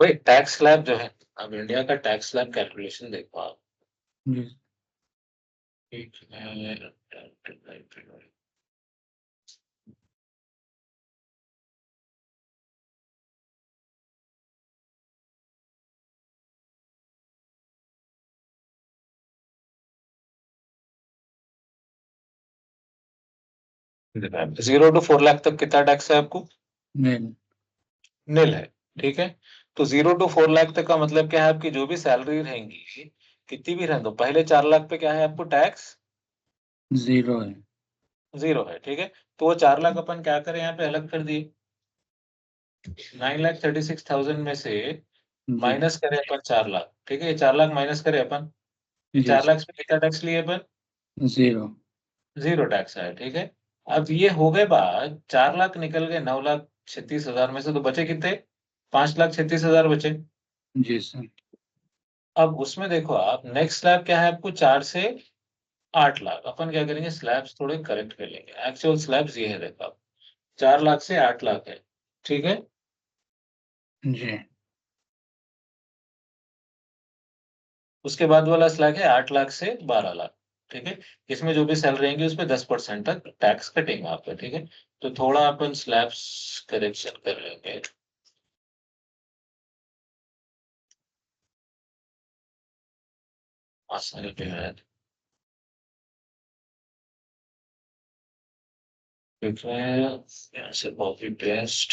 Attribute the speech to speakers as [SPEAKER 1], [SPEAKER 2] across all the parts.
[SPEAKER 1] भाई tax slab जो है, अब इंडिया का टैक्स स्लैब कैलकुलेशन देखो आप।
[SPEAKER 2] जी
[SPEAKER 1] ठीक है, जीरो टू 4 लाख तक कितना टैक्स है आपको?
[SPEAKER 2] नहीं
[SPEAKER 1] नील है। ठीक है, तो 0 to 4 लाख तक का मतलब क्या है, आपकी जो भी सैलरी रहेंगी कितनी भी रहने दो, पहले 4 लाख पे क्या है आपको टैक्स?
[SPEAKER 2] जीरो है।
[SPEAKER 1] जीरो है। ठीक है, तो वो 4 लाख अपन क्या करें यहाँ पे अलग कर दिए, 9,36,000 में से
[SPEAKER 2] जी
[SPEAKER 1] माइनस करें अपन 4 लाख। ठीक है, ये 4 लाख माइनस करें अपन, ये
[SPEAKER 2] जी
[SPEAKER 1] 4 लाख पे कितना टैक्स लिए अपन?
[SPEAKER 2] जीरो।
[SPEAKER 1] जीरो टैक्स है। ठीक है, अब ये हो गए बात, 4 लाख निकल गए, 9,36,000 में से तो बचे कितने? 5,36,000 बचे।
[SPEAKER 2] जी सर।
[SPEAKER 1] अब उसमें देखो आप, नेक्स्ट स्लैब क्या है आपको, 4 से 8 लाख। अपन क्या करेंगे, स्लैब्स थोड़े करेक्ट कर लेंगे। एक्चुअल स्लैब्स ये है, देखो आप, 4 लाख से 8 लाख है। ठीक है,
[SPEAKER 2] जी
[SPEAKER 1] उसके बाद वाला स्लैब है 8 लाख से 12 लाख। ठीक है, इसमें जो भी सैलरी रहेंगी उसमें 10% तक टैक्स कटेंगे आपका। ठीक है, तो थोड़ा अपन स्लैब्स करेक्शन कर लेंगे। आसानी पे है। ठीक है, यहाँ से कॉपी पेस्ट।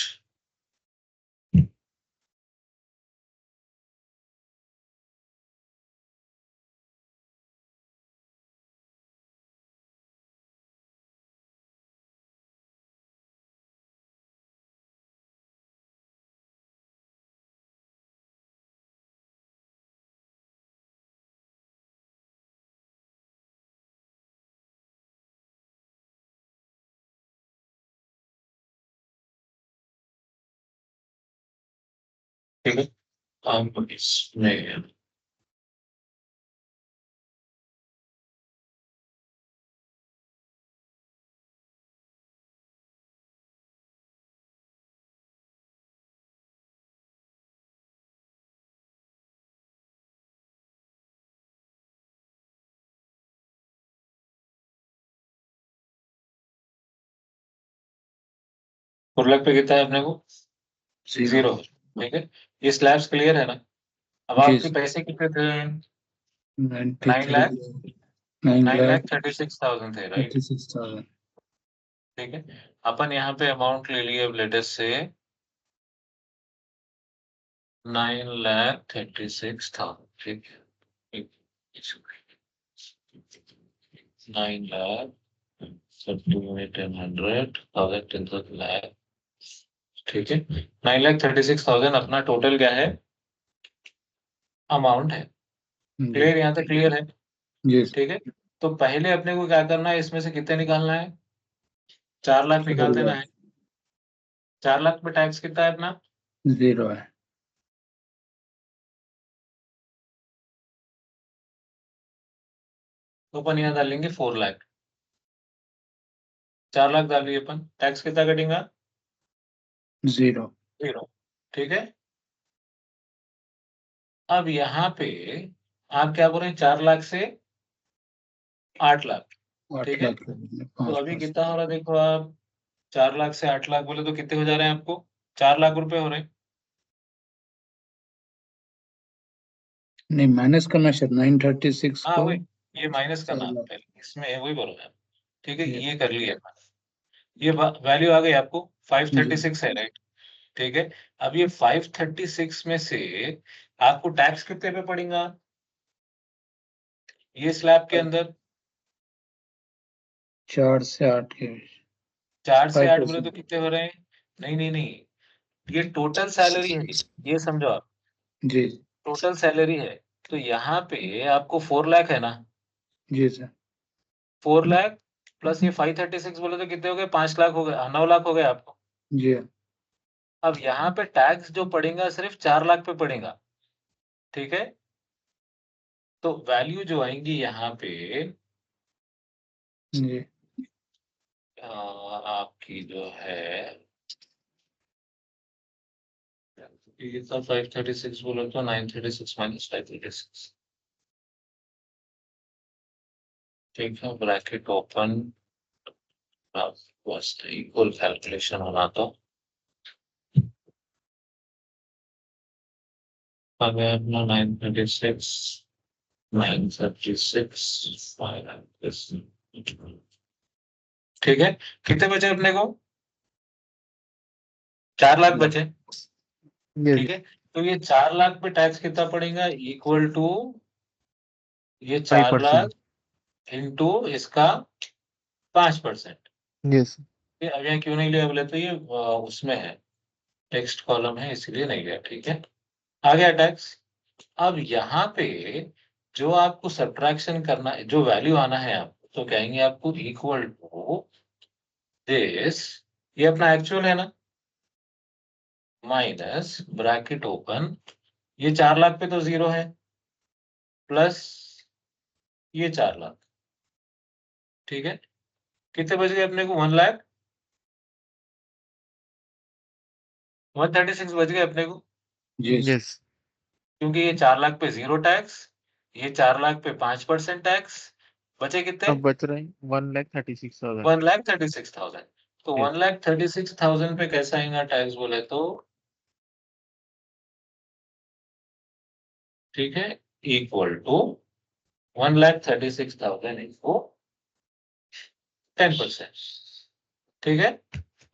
[SPEAKER 1] ठीक है, हम इसमें 4 लाख पे कितना है अपने को?
[SPEAKER 2] जीरो।
[SPEAKER 1] जीरो। ठीक है, ये स्लैब्स क्लियर है ना? अब
[SPEAKER 2] जी
[SPEAKER 1] आपके पैसे कितने थे? 9
[SPEAKER 2] 93।
[SPEAKER 1] लाख,
[SPEAKER 2] नाइन
[SPEAKER 1] 9,36,000 थे, राइट?
[SPEAKER 2] 36,000।
[SPEAKER 1] ठीक है, अपन यहाँ पे अमाउंट ले लिए अब लेटेस्ट से 9,36,000। ठीक है, 9,38,100,000 ठीक है, 9,36,000 अपना टोटल क्या है, अमाउंट है।
[SPEAKER 2] जी
[SPEAKER 1] क्लियर, यहाँ तक क्लियर है?
[SPEAKER 2] जी
[SPEAKER 1] ठीक है, तो पहले अपने को क्या करना है, इसमें से कितने निकालना है? 4 लाख निकाल देना है। 4 लाख पे टैक्स कितना है अपना?
[SPEAKER 2] जीरो है।
[SPEAKER 1] तो अपन यहाँ डालेंगे 4 लाख। 4 लाख डालिए अपन, टैक्स कितना कटेगा?
[SPEAKER 2] जीरो।
[SPEAKER 1] जीरो। ठीक है, अब यहाँ पे आप क्या बोल रहे हैं, 4 लाख से 8 लाख।
[SPEAKER 2] 8
[SPEAKER 1] ठीक है,
[SPEAKER 2] लाख
[SPEAKER 1] तो
[SPEAKER 2] पाँच
[SPEAKER 1] अभी
[SPEAKER 2] पाँच।
[SPEAKER 1] कितना हो रहा है देखो आप, 4 लाख से 8 लाख बोले तो कितने हो जा रहे हैं आपको? 4 लाख रुपए हो रहे हैं।
[SPEAKER 2] नहीं माइनस करना सर 936
[SPEAKER 1] हाँ
[SPEAKER 2] को।
[SPEAKER 1] वही, ये माइनस करना
[SPEAKER 2] 4 लाख।
[SPEAKER 1] पहले, इसमें वही बोल रहे हैं। ठीक है,
[SPEAKER 2] जी
[SPEAKER 1] ये कर लिया। ये वैल्यू आ गई आपको, फाइव
[SPEAKER 2] जी
[SPEAKER 1] थर्टी सिक्स है, राइट? ठीक है, अब ये 536 में से आपको टैक्स कितने पे पड़ेगा ये स्लैब के अंदर?
[SPEAKER 2] 4 से 8 के।
[SPEAKER 1] 4 से 8 बोले
[SPEAKER 2] 5%।
[SPEAKER 1] तो कितने हो रहे हैं? नहीं नहीं नहीं, ये टोटल सैलरी है, ये समझो आप,
[SPEAKER 2] जी
[SPEAKER 1] टोटल सैलरी है। तो यहाँ पे आपको 4 लाख है ना,
[SPEAKER 2] जी सर।
[SPEAKER 1] 4 लाख प्लस ये 536 बोले तो कितने हो गए, 5 लाख हो गए, 9 लाख हो गए आपको।
[SPEAKER 2] जी
[SPEAKER 1] अब यहाँ पे टैक्स जो पड़ेगा सिर्फ 4 लाख पे पड़ेगा। ठीक है, तो वैल्यू जो आएंगी यहाँ पे
[SPEAKER 2] जी
[SPEAKER 1] आपकी जो है ये था 536 बोला तो 936 माइनस 536, ठीक है, ब्रैकेट ओपन, बस इक्वल कैलकुलेशन होना तो आ गया अपना 936 536, ठीक है। कितने बचे अपने को? 4 लाख बचे,
[SPEAKER 3] Yes.
[SPEAKER 1] ठीक है। तो ये 4 लाख पे टैक्स कितना पड़ेगा? इक्वल टू ये 4 लाख
[SPEAKER 3] 5%.
[SPEAKER 1] इंटू इसका 5%।
[SPEAKER 3] Yes.
[SPEAKER 1] ये अब यहाँ क्यों नहीं लिया बोले तो ये उसमें है, टेक्स्ट कॉलम है इसलिए नहीं लिया, ठीक है। आ गया टैक्स। अब यहाँ पे जो आपको सब्ट्रैक्शन करना है, जो वैल्यू आना है आपको, तो कहेंगे आपको इक्वल टू दिस, ये अपना एक्चुअल है ना, माइनस ब्रैकेट ओपन, ये 4 लाख पे तो 0 है, प्लस ये 4 लाख, ठीक है। कितने बच गए अपने को? 1 लाख 136 बच गए अपने को,
[SPEAKER 2] जी सर।
[SPEAKER 3] Yes.
[SPEAKER 1] क्योंकि ये 4 लाख पे 0 टैक्स, ये 4 लाख पे 5% टैक्स, बचे कितने?
[SPEAKER 3] अब बच रहे हैं 1,36,000.
[SPEAKER 1] 1,36,000। तो
[SPEAKER 3] Yes.
[SPEAKER 1] 1,36,000 पे कैसा आएगा टैक्स बोले तो, ठीक है, इक्वल टू 1,36,000 इंटू 10%, ठीक है।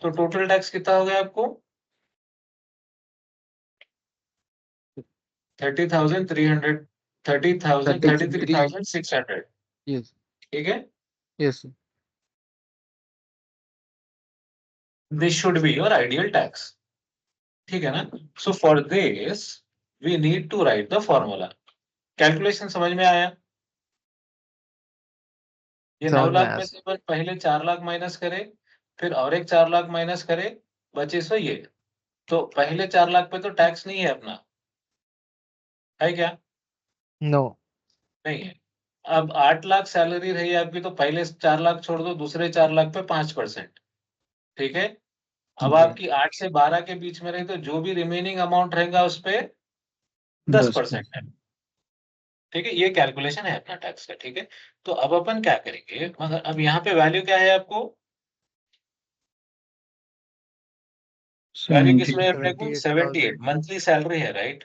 [SPEAKER 1] तो टोटल टैक्स कितना हो गया आपको? 30,300, 30,000, 33,600,
[SPEAKER 3] Yes.
[SPEAKER 1] ठीक है।
[SPEAKER 3] Yes.
[SPEAKER 1] This should be your ideal tax, ठीक है ना। So for this we need to write the formula. Calculation समझ में आया? ये 9
[SPEAKER 3] समझ में
[SPEAKER 1] लाख
[SPEAKER 3] आया.
[SPEAKER 1] में से अपन पहले 4 लाख माइनस करे, फिर और एक 4 लाख माइनस करे, बचे सो ये। तो पहले 4 लाख पे तो टैक्स नहीं है अपना, है क्या?
[SPEAKER 3] No.
[SPEAKER 1] नहीं है। अब 8 लाख सैलरी रही आपकी, तो पहले 4 लाख छोड़ दो, दूसरे 4 लाख पे 5%, ठीक है। अब
[SPEAKER 2] जी।
[SPEAKER 1] आपकी 8 से 12 के बीच में रही, तो जो भी रिमेनिंग अमाउंट रहेगा उस पे 10% है, ठीक है। ये कैलकुलेशन है अपना टैक्स का, ठीक है। तो अब अपन क्या करेंगे, मगर अब यहाँ पे वैल्यू क्या है आपको? वैल्यू
[SPEAKER 2] 70।
[SPEAKER 1] किसमें है अपने को? 78 मंथली सैलरी है, राइट,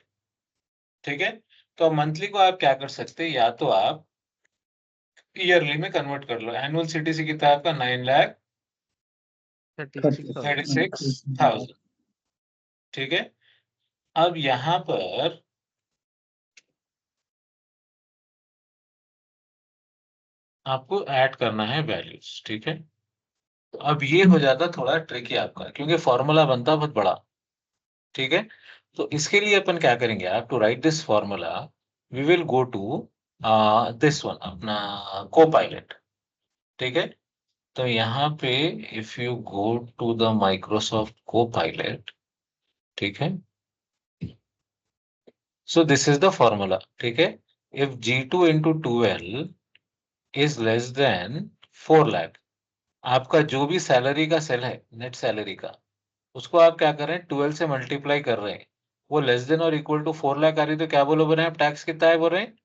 [SPEAKER 1] ठीक है। तो अब मंथली को आप क्या कर सकते हैं, या तो आप ईयरली में कन्वर्ट कर लो। एनुअल सीटीसी कितना है आपका? 9,36,000, ठीक है। अब यहाँ पर आपको ऐड करना है वैल्यूज, ठीक है। तो अब ये हो जाता थोड़ा ट्रिकी आपका, क्योंकि फॉर्मूला बनता बहुत बड़ा, ठीक है। तो इसके लिए अपन क्या करेंगे, आप to write this formula we will go to this one, अपना कोपायलट, ठीक है। तो यहाँ पे if you go to the Microsoft Copilot, ठीक है, so this is the formula, ठीक है। If G2 into 12 is less than 4 lakh, आपका जो भी सैलरी का सेल है, नेट सैलरी का, उसको आप क्या कर रहे हैं, 12 से मल्टीप्लाई कर रहे हैं, वो लेस देन और इक्वल टू 4 लाख आ रही, तो क्या बोलो बोल रहे हैं आप, टैक्स कितना है बोल रहे हैं?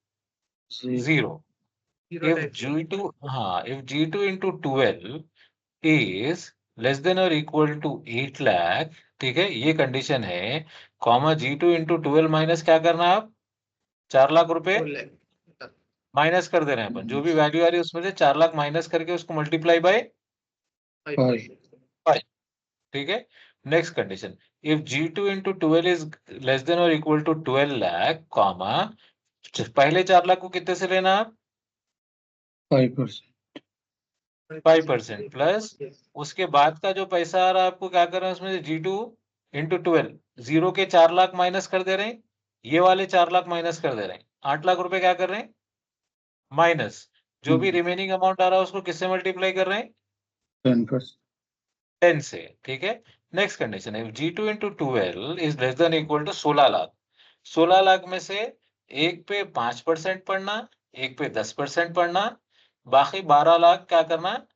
[SPEAKER 2] जी।
[SPEAKER 1] 0। इफ G2, हाँ, if G2 into 12 is less than और इक्वल टू 8 लाख, ठीक है, ये कंडीशन है, कॉमा G2 इंटू 12 माइनस क्या करना है आप, 4 लाख रुपए माइनस कर दे रहे हैं अपन, जो भी वैल्यू आ रही है उसमें से 4 लाख माइनस करके उसको मल्टीप्लाई बाय
[SPEAKER 2] 5।
[SPEAKER 1] 5, ठीक है। Next condition, if G2 into 12 is less than और इक्वल टू 12 लाख, कॉमा पहले 4 लाख को कितने से लेना आप?
[SPEAKER 2] 5%।
[SPEAKER 1] 5% प्लस उसके बाद का जो पैसा आ रहा है आपको क्या कर रहे हैं उसमें से, G2 इंटू 12, 0 के 4 लाख माइनस कर दे रहे हैं, ये वाले 4 लाख माइनस कर दे रहे हैं, 8 लाख रुपए क्या कर रहे हैं माइनस, जो भी रिमेनिंग अमाउंट आ रहा है उसको किससे मल्टीप्लाई कर रहे हैं?
[SPEAKER 2] 10%।
[SPEAKER 1] 10 से, ठीक है। नेक्स्ट कंडीशन है, G2 into 12 is less than equal to 16 lakh, 16 lakh में से एक पे 5% पड़ना, एक पे 10% पड़ना, बाकी 12 लाख क्या करना,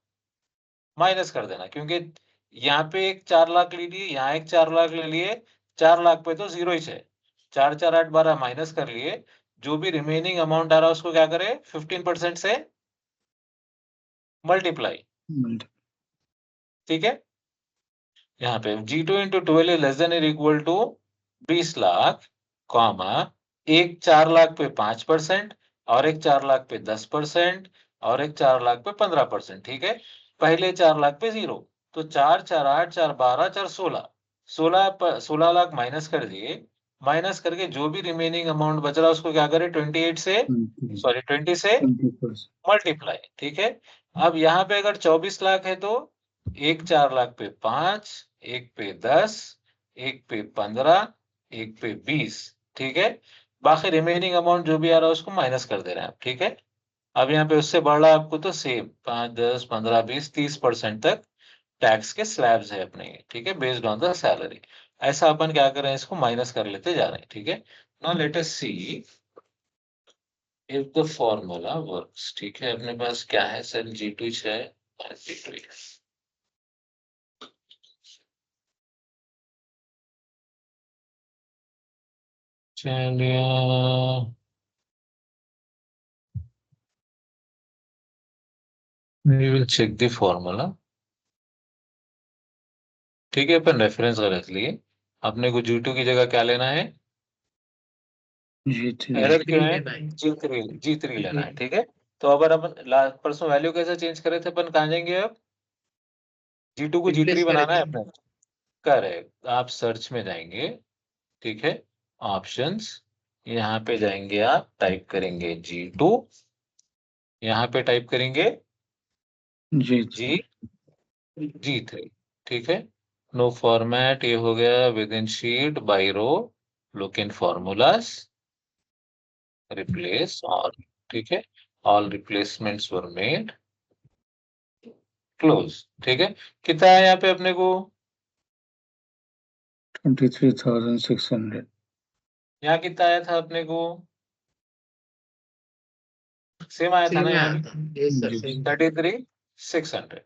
[SPEAKER 1] माइनस कर देना, क्योंकि यहाँ पे एक 4 लाख ले लिए, यहाँ एक 4 लाख ले लिए, 4 लाख पे तो 0 ही है, 4 4 8 12 माइनस कर लिए, जो भी रिमेनिंग अमाउंट आ रहा है उसको क्या करे 15% से मल्टीप्लाई, ठीक है। यहाँ पे G2 into 12 is less than और इक्वल टू 20 लाख, कॉमा एक 4 लाख पे 5% और एक 4 लाख पे 10% और एक 4 लाख पे 15%, ठीक है। पहले 4 लाख पे 0, तो 4 4 8 4 12 4 16 16 लाख माइनस कर दिए, माइनस करके जो भी रिमेनिंग अमाउंट बच रहा है उसको क्या करे 28 से, सॉरी 20 से
[SPEAKER 2] 20%.
[SPEAKER 1] मल्टीप्लाई, ठीक है। अब यहाँ पे अगर 24 लाख है तो एक 4 लाख पे 5, एक पे 10, एक पे 15, एक पे 20, ठीक है। बाकी रिमेनिंग अमाउंट जो भी आ रहा है उसको माइनस कर दे रहे हैं आप, ठीक है। अब यहाँ पे उससे बढ़ रहा है आपको तो सेम 5 10 15 20 30% तक टैक्स के स्लैब्स है अपने, ठीक है, बेस्ड ऑन द सैलरी। ऐसा अपन क्या कर रहे हैं, इसको माइनस कर लेते जा रहे हैं, ठीक है। Now let us see if the formula works, ठीक है। अपने पास क्या है सर, G2 है, G2 है। चलिए we will check the formula, ठीक है। अपन रेफरेंस रख लिए, अपने को G2 की जगह क्या लेना है, एरर क्यों है, G3 लेना है, ठीक है। तो अगर अपन परसों वैल्यू कैसे चेंज करे थे, अपन कहाँ जाएंगे अब, G2 को G3 बनाना है अपने, करेक्ट। आप सर्च में जाएंगे, ठीक है, ऑप्शंस, यहाँ पे जाएंगे, आप टाइप करेंगे G2, यहाँ पे टाइप करेंगे G3, ठीक है। नो फॉर्मेट, ये हो गया with in sheet by row, look in formulas, replace all, ठीक है। All replacements were made, close, ठीक है। कितना है यहाँ पे अपने को,
[SPEAKER 2] 23,600.
[SPEAKER 1] यहाँ कितना आया था अपने को, सेम आया था ना यहाँ भी, 33,600,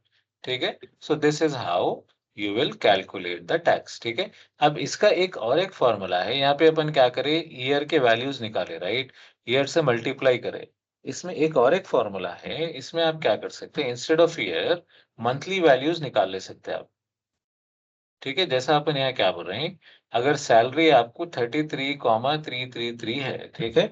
[SPEAKER 1] ठीक है। So this is how you will calculate the tax, ठीक है। अब इसका एक फॉर्मूला है, यहाँ पे अपन क्या करें, ईयर के वैल्यूज निकाले, राइट, ईयर से मल्टीप्लाई करें। इसमें एक फॉर्मूला है, इसमें आप क्या कर सकते हैं, instead of year monthly values निकाल ले सकते हैं आप, ठीक है। जैसा अपन यहाँ क्या बोल रहे हैं, अगर सैलरी आपको 33,333 है, ठीक है,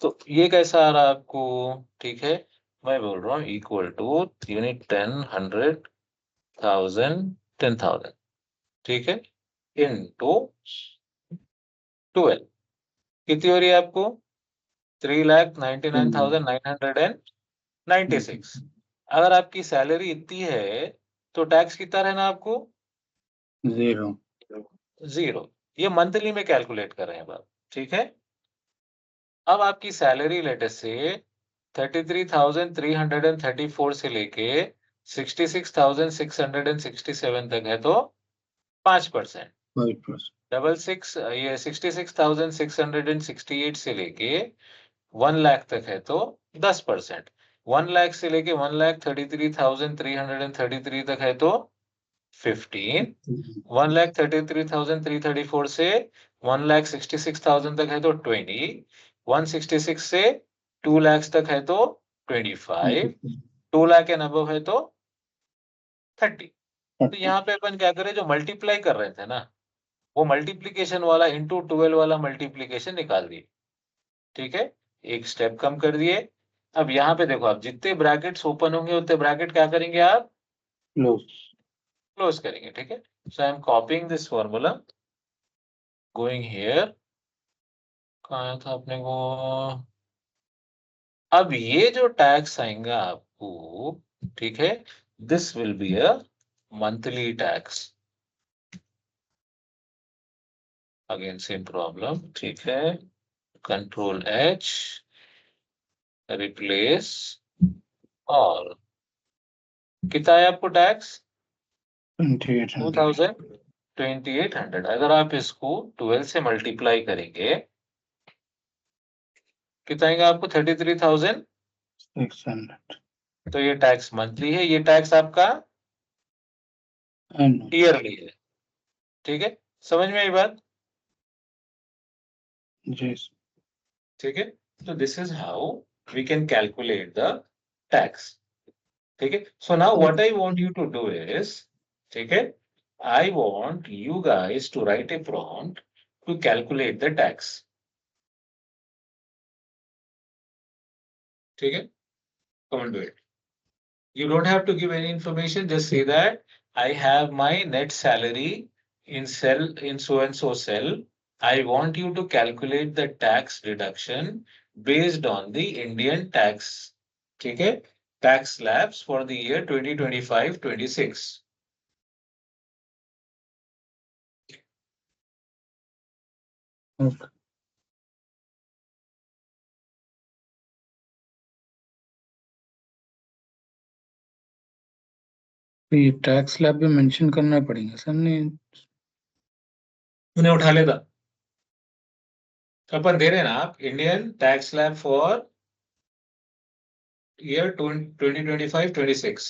[SPEAKER 1] तो ये कैसा आ रहा है आपको, ठीक है। मैं बोल रहा हूँ इक्वल टू यूनिट 10 100 1000 10,000, ठीक है, इनटू 12, कितनी हो रही है आपको 3,99,996। अगर आपकी सैलरी इतनी है तो टैक्स कितना रहना आपको,
[SPEAKER 2] 0.
[SPEAKER 1] 0। ये मंथली में कैलकुलेट कर रहे हैं आप, ठीक है। अब आपकी सैलरी लेटेस्ट से 33,334 से लेके 66,667 तक है तो 5%,
[SPEAKER 2] 5%.
[SPEAKER 1] 66,668 से लेके 1 लाख तक है तो 10%, 1 लाख से लेके 1,33,333 तक है तो 15, 1,33,334 से 1,66,000 तक है तो 20, 166 से 2 लाख तक है तो 25, 2 लाख एंड अबव है तो 30। तो यहाँ पे अपन क्या करें, जो मल्टीप्लाई कर रहे थे ना, वो मल्टीप्लीकेशन वाला इंटू 12 वाला मल्टीप्लीकेशन निकाल दिए, ठीक है, एक स्टेप कम कर दिए। अब यहाँ पे देखो, आप जितने ब्रैकेट्स ओपन होंगे उतने ब्रैकेट क्या करेंगे आप, क्लोज करेंगे, ठीक है। So I am copying this formula, going here, कहा था अपने को। अब ये जो टैक्स आएगा आपको, ठीक है, this will be a monthly tax, again same problem, ठीक है। कंट्रोल H, रिप्लेस और कितना है आपको टैक्स
[SPEAKER 2] 2,800.
[SPEAKER 1] 2,2800। अगर आप इसको 12 से मल्टीप्लाई करेंगे कितना आएगा आपको 33,600। तो ये टैक्स मंथली है, ये टैक्स आपका ईयरली है, ठीक है। समझ में आई बात,
[SPEAKER 2] जी
[SPEAKER 1] ठीक है, तो this is how we can calculate the tax. ठीक है, so now what I want you to do is, ठीक है, I want you guys to write a prompt to calculate the tax. ठीक है, come and do it. You don't have to give any information, just say that I have my net salary in cell in so and so cell. I want you to calculate the tax deduction based on the Indian tax, ठीक है, tax slabs for the year 2025-26.
[SPEAKER 2] Okay. तो ये tax slab भी mention करना पड़ेगा sir ने?
[SPEAKER 1] उन्हें उठा लेता, अपन दे रहे हैं ना आप Indian tax slab for year 2025-26।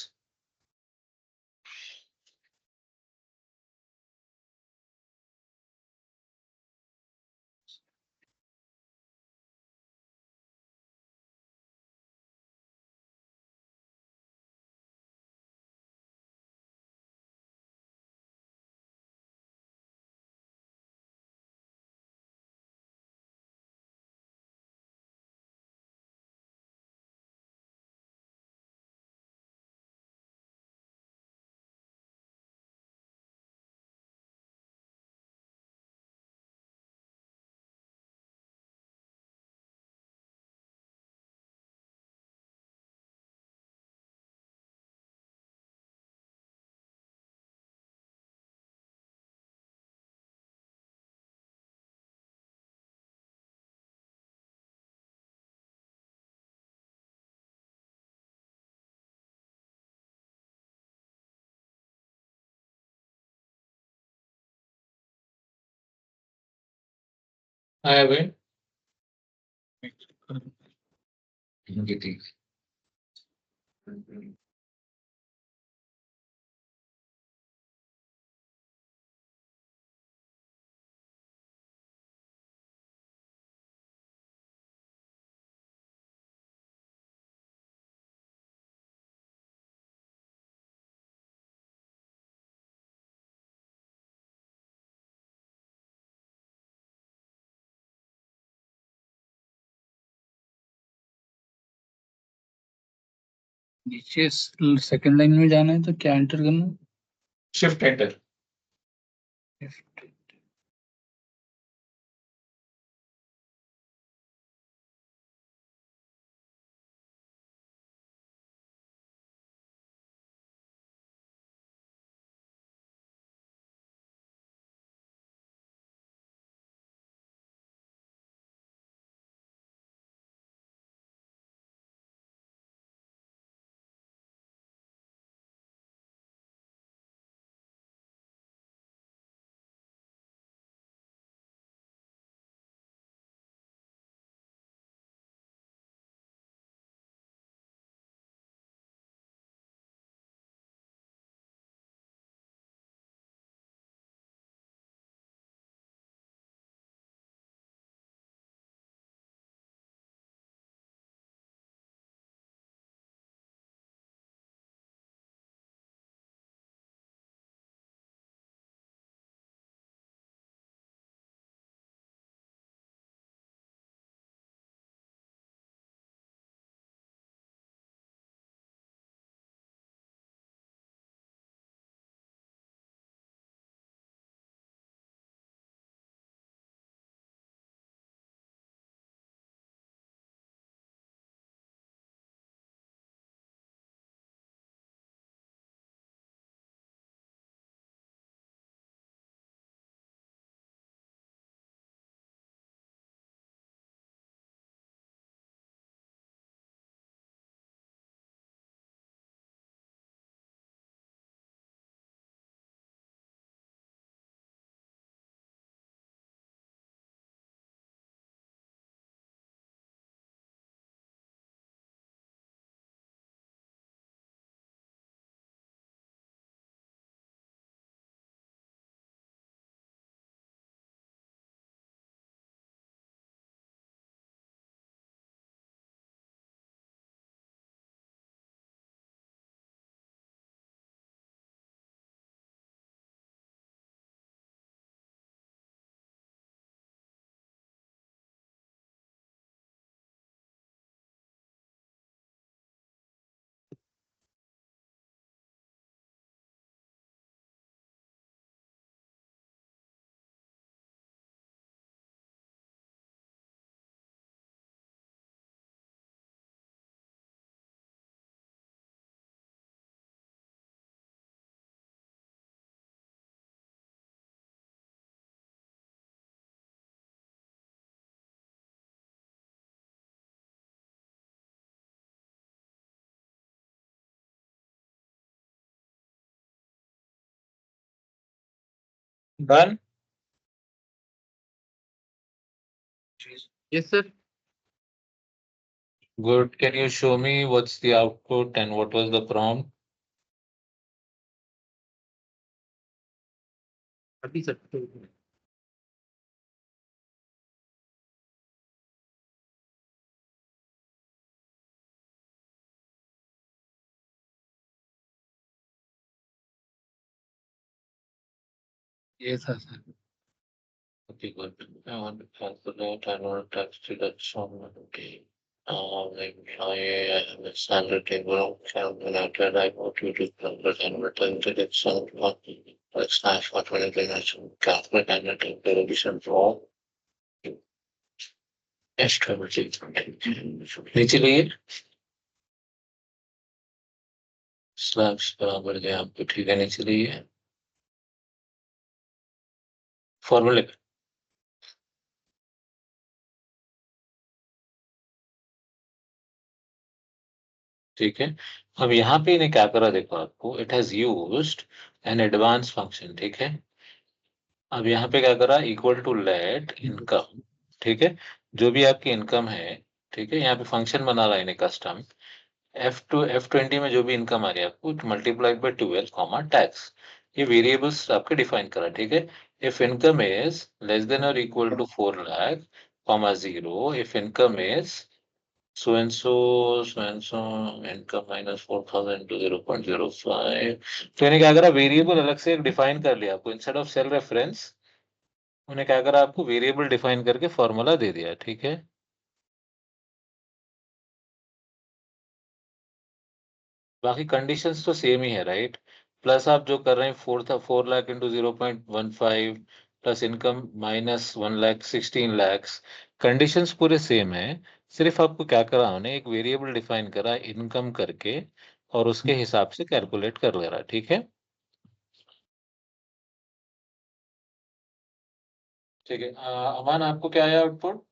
[SPEAKER 1] आया भाई, ठीक।
[SPEAKER 2] नीचे सेकंड लाइन में जाना है तो क्या एंटर करना
[SPEAKER 1] शिफ्ट एंटर।
[SPEAKER 2] है?
[SPEAKER 1] Done?
[SPEAKER 3] Yes, sir.
[SPEAKER 1] Good. Can you show me what's the output and what was the prompt?
[SPEAKER 3] अभी सर
[SPEAKER 2] ये था sir.
[SPEAKER 1] Okay, good. I want to calculate annual tax deduction. Okay. Maybe I have a salary table calculated. I want you to calculate annual tax deduction. Let's ask for 20 nation calculate annual tax deduction for estimated. नीचे लिए slabs बराबर है आपको, ठीक है, नीचे लिए फॉर्मूले ठीक है। अब यहाँ पे इन्हें क्या करा देखो आपको, it has used an advance function, ठीक है। अब यहाँ पे क्या करा, इक्वल टू लेट इनकम, ठीक है, जो भी आपकी इनकम है, ठीक है, यहाँ पे फंक्शन बना रहा है इन्हें कस्टम F20 में जो भी इनकम आ रही है आपको मल्टीप्लाइड बाय 12 कॉमा टैक्स, ये वेरिएबल्स आपके डिफाइन करा, ठीक है। If income is less than और equal to 4 lakh comma 0, if income is so and so income minus 4,000 to 0.05, तो इन्हें क्या करा, वेरिएबल अलग से डिफाइन कर लिया आपको, इंस्टेड ऑफ सेल रेफरेंस उन्हें क्या करा, आपको वेरिएबल डिफाइन करके फॉर्मूला दे दिया, ठीक है। बाकी कंडीशंस तो सेम ही है, राइट। प्लस आप जो कर रहे हैं 4 lakh into 0.15 plus income minus 1,16,00,000, conditions पूरे सेम है। सिर्फ आपको क्या करा, उन्हें एक वेरिएबल डिफाइन करा इनकम करके और उसके हिसाब से कैलकुलेट कर ले रहा, ठीक है। ठीक है, अमान आपको क्या आया आउटपुट?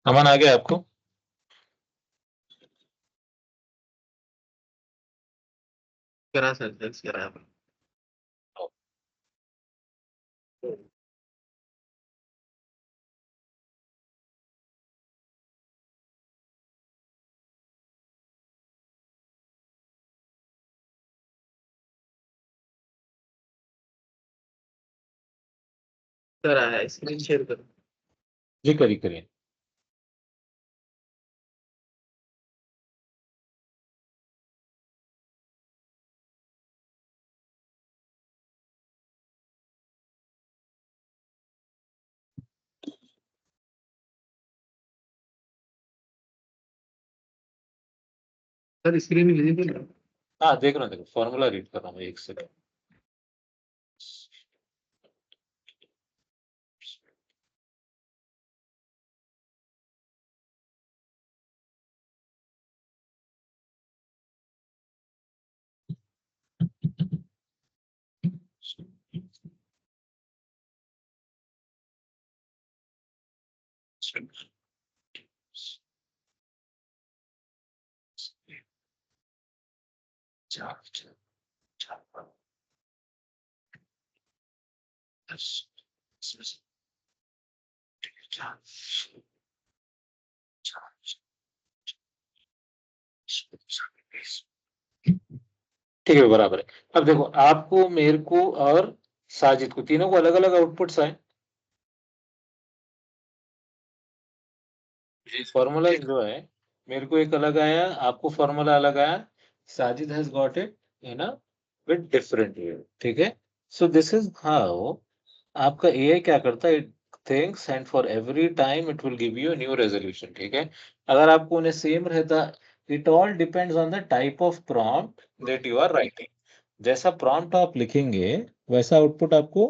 [SPEAKER 1] अमान आ गया आपको?
[SPEAKER 3] करा सर, टेक्स करा आपने। करा है, स्क्रीन शेयर करो।
[SPEAKER 1] जी करिए करिए।
[SPEAKER 3] सर स्क्रीन में विजिबल है।
[SPEAKER 1] हाँ देख रहा हूँ, देखो फॉर्मूला रीड कर रहा हूँ, एक सेकंड। ठीक है, बराबर है। अब देखो आपको, मेरे को और साजिद को, तीनों को अलग अलग आउटपुट्स आए। फॉर्मूला जो है, मेरे को एक अलग आया, आपको फॉर्मूला अलग आया, Sajid has got it in a bit different way, ठीक है। सो दिस इज हाउ आपका एआई क्या करता है, it thinks and for every time it will give you new resolution, ठीक है। अगर आपको उन्हें सेम रहता, it all depends on the type of prompt that you are writing. जैसा प्रॉम्प्ट आप लिखेंगे वैसा आउटपुट आपको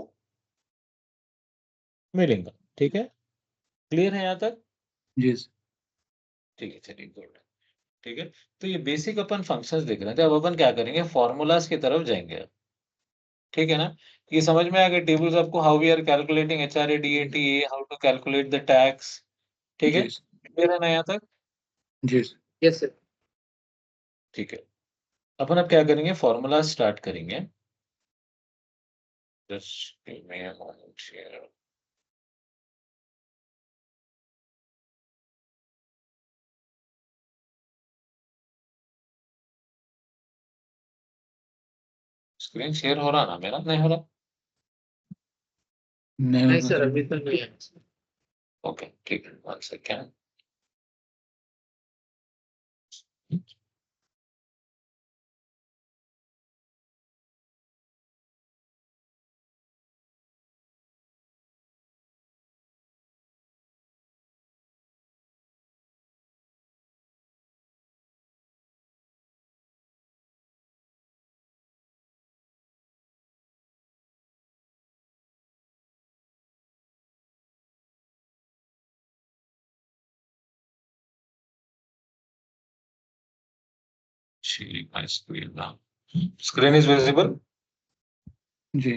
[SPEAKER 1] मिलेगा, ठीक है। क्लियर है यहाँ तक?
[SPEAKER 2] जी
[SPEAKER 1] ठीक है, चलिए गुड। ठीक है, तो ये बेसिक अपन फंक्शंस देख रहे थे, अब अपन क्या करेंगे, फॉर्मूलाज की तरफ जाएंगे। ठीक है ना? ये समझ में आ गया टेबल्स आपको, how we are calculating HRA DATA, how to calculate the tax. ठीक है,
[SPEAKER 2] जी
[SPEAKER 1] क्लियर है ना यहाँ तक?
[SPEAKER 2] जी
[SPEAKER 3] यस सर।
[SPEAKER 1] ठीक है, अपन अब क्या करेंगे, फॉर्मूला स्टार्ट करेंगे। Just give me a moment here. Screen share हो रहा ना मेरा, नहीं हो रहा?
[SPEAKER 2] नहीं
[SPEAKER 3] नहीं
[SPEAKER 2] होगा
[SPEAKER 3] सर,
[SPEAKER 2] सर।
[SPEAKER 3] अभी तो नहीं है।
[SPEAKER 1] ओके ठीक है, 1 second. See my screen now. Screen is visible?
[SPEAKER 2] जी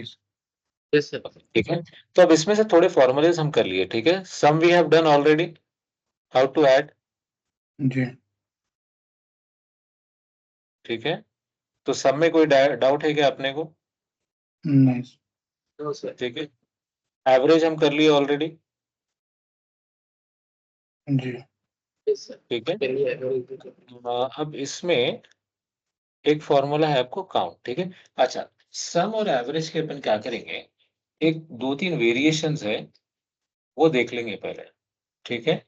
[SPEAKER 3] यस सर।
[SPEAKER 1] ठीक है, तो अब इसमें से थोड़े फॉर्मूलेज हम कर लिए। ठीक है, sum we have done already, how to add.
[SPEAKER 2] जी
[SPEAKER 1] ठीक है, तो सम में कोई डाउट है क्या अपने को?
[SPEAKER 2] नहीं
[SPEAKER 3] नो सर।
[SPEAKER 1] ठीक है, एवरेज हम कर लिए ऑलरेडी।
[SPEAKER 2] जी
[SPEAKER 3] यस सर।
[SPEAKER 1] ठीक है,
[SPEAKER 3] चलिए
[SPEAKER 1] अब इसमें एक फॉर्मूला है आपको काउंट। ठीक है, अच्छा, सम और एवरेज के अपन क्या करेंगे, एक दो तीन वेरिएशंस है, वो देख लेंगे पहले। ठीक है,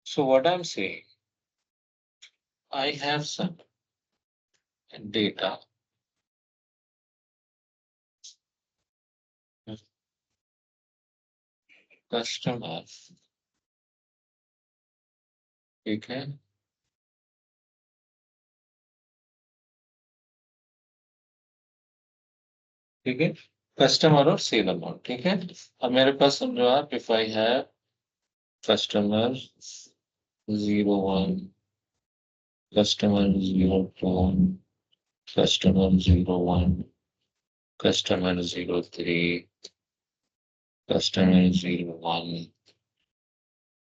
[SPEAKER 1] so what I am saying, I have some data, customer. ठीक है, ठीक है, कस्टमर और सेल अमाउंट। ठीक है, अब मेरे पास समझो आप, if I have customer 01, customer 02, customer 01, customer 03, customer 01,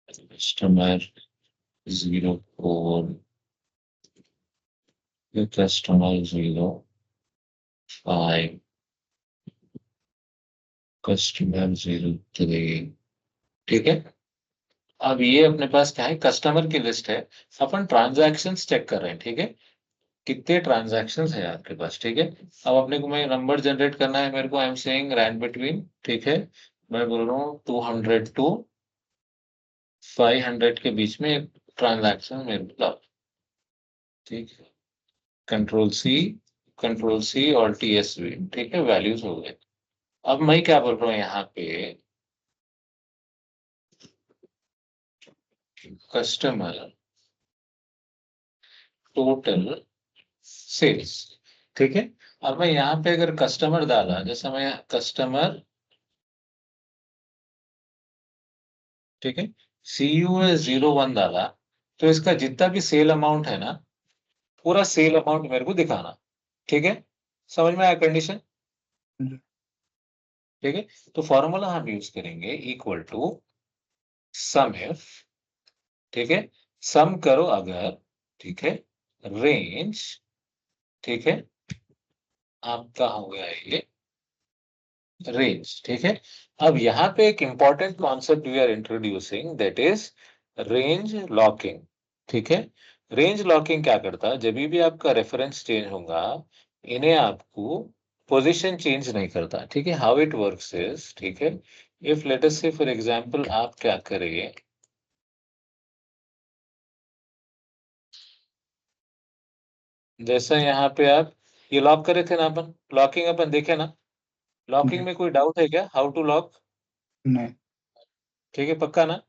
[SPEAKER 1] customer 04, customer 05, customer 03। ठीक है, अब ये अपने पास क्या है, कस्टमर की लिस्ट है। अपन ट्रांजैक्शंस चेक कर रहे हैं। ठीक है, कितने ट्रांजैक्शंस है आपके पास। ठीक है, अब अपने को मैं नंबर जनरेट करना है, मेरे को I am saying rand between. ठीक है, मैं बोल रहा हूँ 200 टू 500 के बीच में एक ट्रांजैक्शन मेरे को लाओ। ठीक है, कंट्रोल सी और TSV। ठीक है, वैल्यूज हो गए। अब मैं क्या बोल रहा हूँ यहाँ पे, कस्टमर टोटल सेल्स। ठीक है, अब मैं यहाँ पे अगर कस्टमर डाला, जैसे मैं कस्टमर, ठीक है, CUS 01 डाला, तो इसका जितना भी सेल अमाउंट है ना, पूरा सेल अमाउंट मेरे को दिखाना। ठीक है, समझ में आया कंडीशन?
[SPEAKER 2] जी
[SPEAKER 1] ठीक है, तो फॉर्मूला हम यूज करेंगे इक्वल टू सम इफ। ठीक है, सम करो अगर। ठीक है, रेंज। ठीक है, आपका हो गया ये रेंज। ठीक है, अब यहाँ पे एक important concept we are introducing, that is range locking. ठीक है, रेंज लॉकिंग क्या करता है, जब भी आपका रेफरेंस चेंज होगा, इन्हें आपको पोजीशन चेंज नहीं करता। ठीक है, हाउ इट वर्क्स इज, ठीक है, इफ लेट अस से फॉर एग्जांपल आप क्या करें, जैसा यहाँ पे आप ये लॉक करे थे ना, अपन लॉकिंग अपन देखे ना, लॉकिंग
[SPEAKER 2] जी
[SPEAKER 1] में कोई डाउट है क्या, हाउ टू लॉक?
[SPEAKER 2] नहीं
[SPEAKER 1] ठीक है, पक्का ना?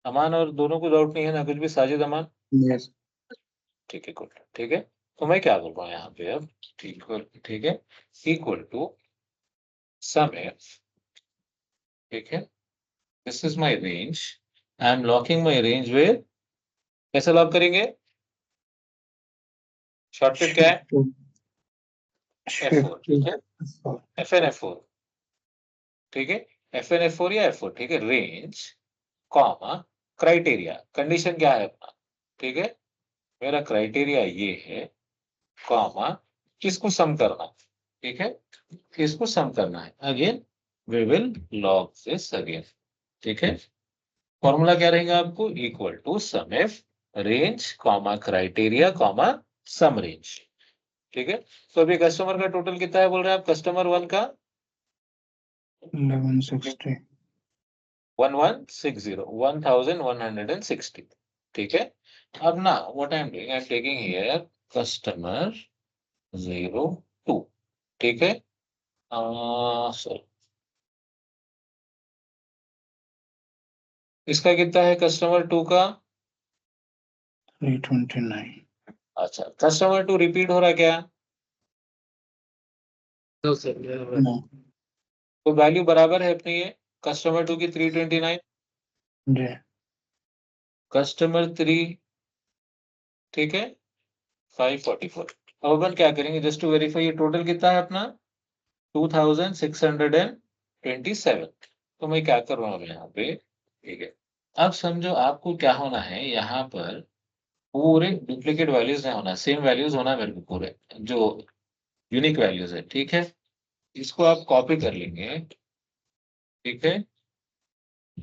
[SPEAKER 1] अमान और दोनों को डाउट नहीं है ना कुछ भी, साजिद अमान?
[SPEAKER 2] यस
[SPEAKER 1] ठीक है, गुड। ठीक है, तो मैं क्या बोल रहा हूँ यहाँ पे अब, ठीक है, इक्वल टू सम एफ। ठीक है, this is my range, I am locking my range with, कैसे लॉक करेंगे? शॉर्टकट क्या है? F4, ठीक है, FN F4, ठीक है, FN F4 या F4, ठीक है, रेंज कॉमा क्राइटेरिया, कंडीशन क्या है अपना, ठीक है, मेरा क्राइटेरिया ये है, कॉमा किसको सम करना, ठीक है, किसको सम करना है, again we will log this again, ठीक है, फॉर्मूला क्या रहेगा आपको, equal to sum if range comma criteria comma sum range, ठीक है। तो अभी कस्टमर का टोटल कितना है बोल रहे हैं आप, कस्टमर वन का
[SPEAKER 2] 1160
[SPEAKER 1] 1160 1160, ठीक है। अब ना what I am doing, I am taking here customer 02, ठीक है, सॉरी, इसका कितना है कस्टमर टू का,
[SPEAKER 2] 329
[SPEAKER 1] अच्छा, कस्टमर टू रिपीट हो रहा है क्या,
[SPEAKER 3] No, sir. Yeah,
[SPEAKER 2] नो
[SPEAKER 1] तो वैल्यू बराबर है अपनी ये, कस्टमर टू की 329,
[SPEAKER 2] जी
[SPEAKER 1] कस्टमर थ्री, ठीक है, 544। अब अपन क्या करेंगे, जस्ट टू वेरीफाई, ये टोटल कितना है अपना 2627, तो मैं क्या कर रहा हूँ यहाँ पे, ठीक है। अब समझो आपको क्या होना है यहाँ पर, पूरे डुप्लीकेट वैल्यूज नहीं होना, सेम वैल्यूज होना मेरे को पूरे, जो यूनिक वैल्यूज है, ठीक है, इसको आप कॉपी कर लेंगे, ठीक है,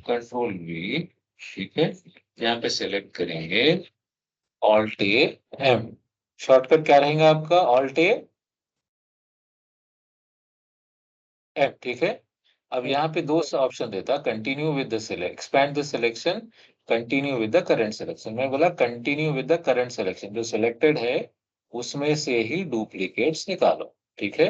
[SPEAKER 1] कंट्रोल वी, ठीक है, यहाँ पे सेलेक्ट करेंगे ऑल्ट ए एम, शॉर्टकट क्या रहेगा आपका, ऑल्ट ए एम, ठीक है। अब यहाँ पे दो ऑप्शन देता, continue with the select, expand the selection, continue with the current selection, मैं बोला continue with the current selection, जो सिलेक्टेड है उसमें से ही डुप्लीकेट्स निकालो, ठीक है,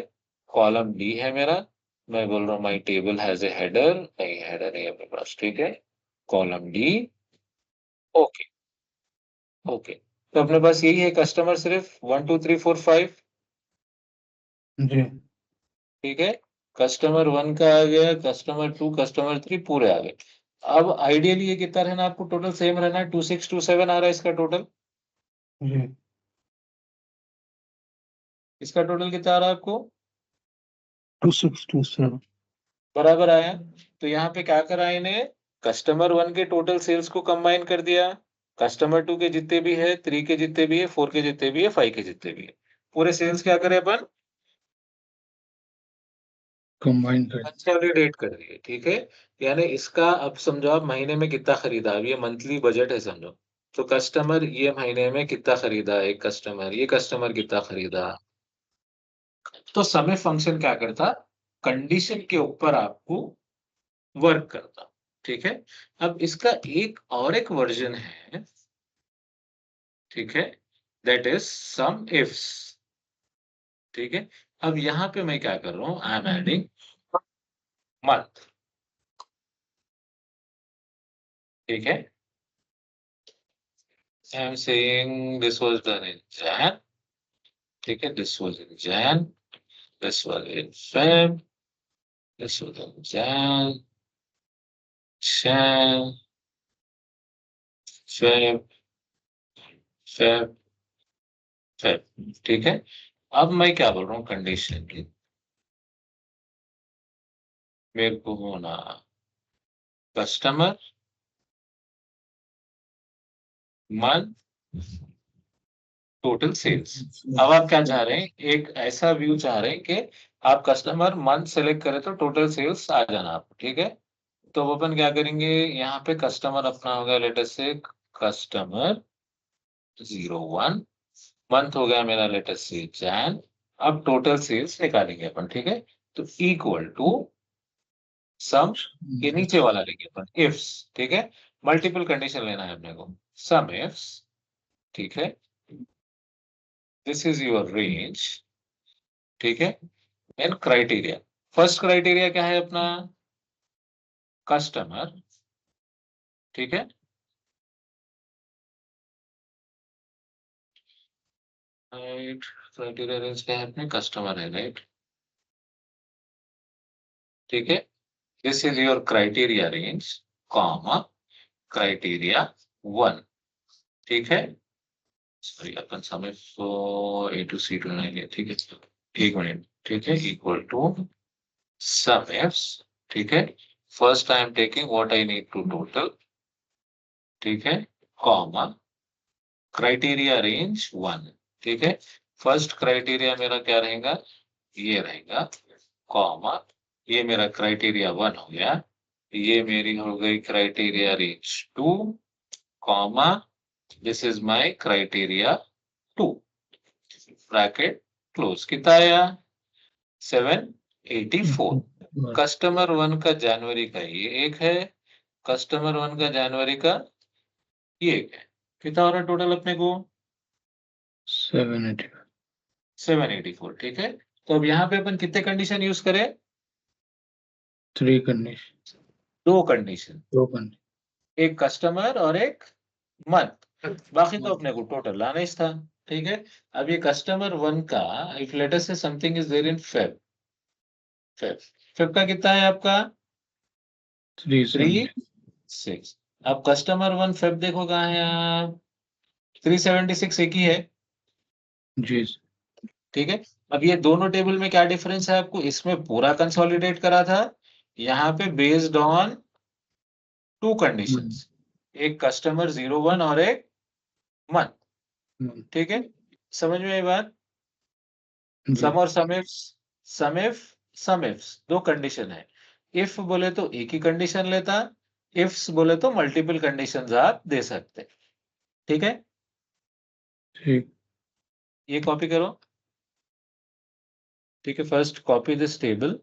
[SPEAKER 1] कॉलम डी है मेरा, मैं बोल रहा हूँ माई टेबल हैज ए हेडर, नहीं हेडर नहीं है अपने पास, ठीक है, कॉलम डी, ओके, ओके, तो अपने पास यही है कस्टमर सिर्फ 1 2 3 4 5,
[SPEAKER 2] जी
[SPEAKER 1] ठीक है, कस्टमर वन का आ गया, कस्टमर टू, कस्टमर थ्री, पूरे आ गए। अब आइडियली ये कितना रहना, आपको टोटल सेम रहना है, 2627 आ रहा है इसका टोटल,
[SPEAKER 2] जी
[SPEAKER 1] इसका टोटल कितना आ रहा है आपको,
[SPEAKER 2] 2627
[SPEAKER 1] बराबर आया। तो यहाँ पे क्या करा इन्हें, कस्टमर वन के टोटल सेल्स को कंबाइन कर दिया, कस्टमर टू के जितने भी है, थ्री के जितने भी है, फोर के जितने भी है, फाइव के जितने भी है, पूरे सेल्स क्या करें अपन,
[SPEAKER 2] कंबाइन कर
[SPEAKER 1] कंसोलिडेट कर दिए, ठीक है। यानी इसका अब समझो आप महीने में कितना खरीदा, अब ये मंथली बजट है समझो, तो कस्टमर ये महीने में कितना खरीदा, एक कस्टमर, ये कस्टमर कितना खरीदा, तो समय फंक्शन क्या करता, कंडीशन के ऊपर आपको वर्क करता, ठीक है। अब इसका एक वर्जन है, ठीक है, दैट इज सम इफ्स, ठीक है। अब यहाँ पे मैं क्या कर रहा हूँ, आई एम एडिंग मंथ, ठीक है, I am saying this was done in Jan, ठीक है, this was in Jan, this was in Feb, this was in Jan, शैन, फेब, फेब, फेब, ठीक है। अब मैं क्या बोल रहा हूँ, कंडीशन की मेरे को होना कस्टमर मंथ टोटल सेल्स। अब आप क्या चाह रहे हैं, एक ऐसा व्यू चाह रहे हैं कि आप कस्टमर मंथ सेलेक्ट करें तो टोटल सेल्स आ जाना आपको, ठीक है। तो वो अपन क्या करेंगे, यहाँ पे कस्टमर अपना होगा लेटेस्ट से कस्टमर 01, मंथ हो गया मेरा लेटेस्ट से जैन, अब टोटल सेल्स निकालेंगे अपन, ठीक है, तो इक्वल टू सम, ये नीचे वाला लेंगे अपन इफ्स, ठीक है, मल्टीपल कंडीशन लेना है अपने को, सम इफ्स, ठीक है, दिस इज योर रेंज, ठीक है, एंड क्राइटेरिया, फर्स्ट क्राइटेरिया क्या है अपना, कस्टमर, ठीक है, राइट, क्राइटेरिया रेंज क्या है अपने, कस्टमर है, राइट, ठीक है, this is your criteria range comma criteria 1, ठीक है। सॉरी अपन समय को ए टू सी टू नहीं, ठीक है, 1 मिनट, ठीक है, इक्वल टू सम एफ्स, ठीक है, first I am taking what I need to total, ठीक है, कॉमा क्राइटेरिया रेंज 1, ठीक है। फर्स्ट क्राइटेरिया मेरा क्या रहेगा, ये रहेगा, कॉमा ये मेरा क्राइटेरिया 1 हो गया, ये मेरी हो गई criteria range 2, comma this is my criteria 2, bracket close. कितना आया, 784। कस्टमर 1 का जनवरी का ये एक है, कस्टमर 1 का जनवरी का ये एक है। कितना हो रहा टोटल अपने को,
[SPEAKER 2] 780
[SPEAKER 1] 784, ठीक है। तो अब यहाँ पे अपन कितने कंडीशन यूज करें,
[SPEAKER 2] 3 कंडीशन,
[SPEAKER 1] 2 कंडीशन,
[SPEAKER 2] 2 कंडीशन।
[SPEAKER 1] एक कस्टमर और एक मंथ, बाकी तो अपने को टोटल लाना ही था, ठीक है। अब ये कस्टमर 1 का if let us say something is there in Feb, Feb का कितना है आपका
[SPEAKER 2] 370
[SPEAKER 1] 36। अब कस्टमर 1 फेब देखो कहाँ है आप, 376 एक ही है,
[SPEAKER 2] जी
[SPEAKER 1] ठीक है। अब ये दोनों टेबल में क्या डिफरेंस है आपको, इसमें पूरा कंसोलिडेट करा था, यहाँ पे बेस्ड ऑन 2 कंडीशंस, एक कस्टमर 01 और एक मंथ, ठीक है। समझ में आई बात, सम और सम इफ्स 2 कंडीशन है, इफ बोले तो एक ही कंडीशन लेता, इफ्स बोले तो मल्टीपल कंडीशंस आप दे सकते, ठीक है।
[SPEAKER 2] ठीक।
[SPEAKER 1] ये कॉपी करो, ठीक है, first copy this table,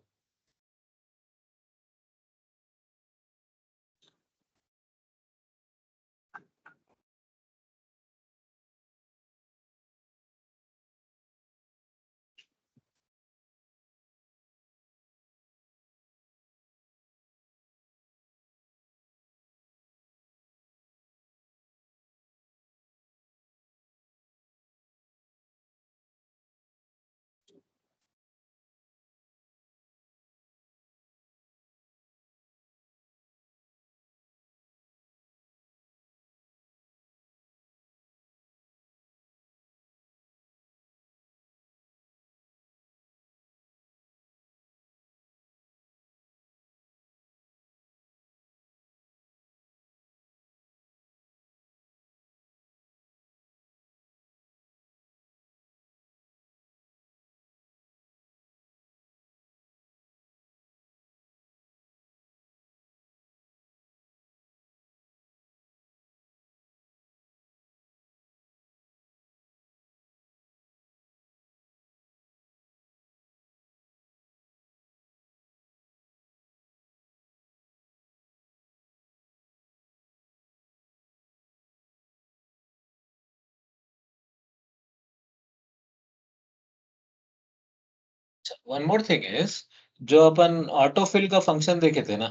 [SPEAKER 1] one more thing is, जो अपन ऑटोफिल का फंक्शन देखे थे ना,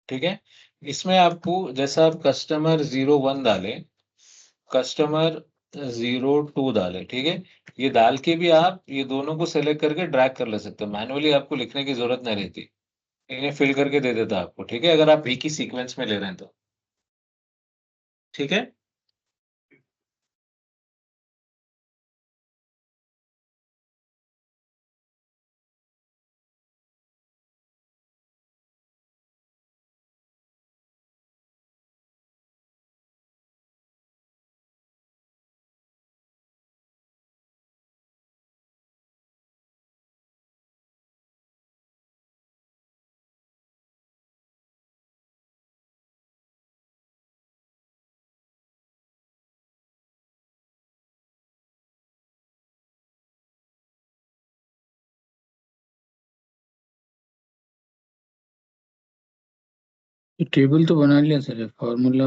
[SPEAKER 1] ठीक है, इसमें आपको जैसा आप कस्टमर 01 डाले, कस्टमर 02 डाले, ठीक है, ये डाल के भी आप ये दोनों को सेलेक्ट करके ड्रैग कर ले सकते हो, मैनुअली आपको लिखने की जरूरत नहीं रहती, इन्हें फिल करके दे देता आपको, ठीक है, अगर आप एक ही सीक्वेंस में ले रहे हैं तो, ठीक है।
[SPEAKER 2] ये टेबल तो बना लिया सर, फॉर्मूला।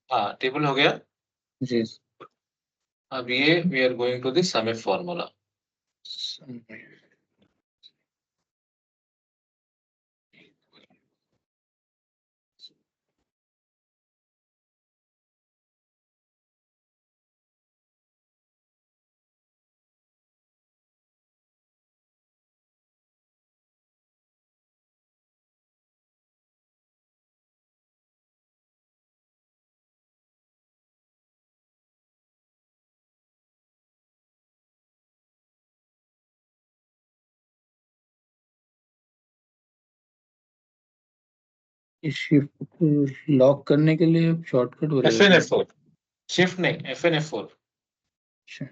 [SPEAKER 1] हाँ टेबल हो गया।
[SPEAKER 2] जी
[SPEAKER 1] अब ये we are going to this summit formula.
[SPEAKER 2] Sir. Shift lock करने के लिए शॉर्टकट बोलेगा क्या?
[SPEAKER 1] FN F4, शिफ्ट नहीं, FN F4।
[SPEAKER 2] अच्छा,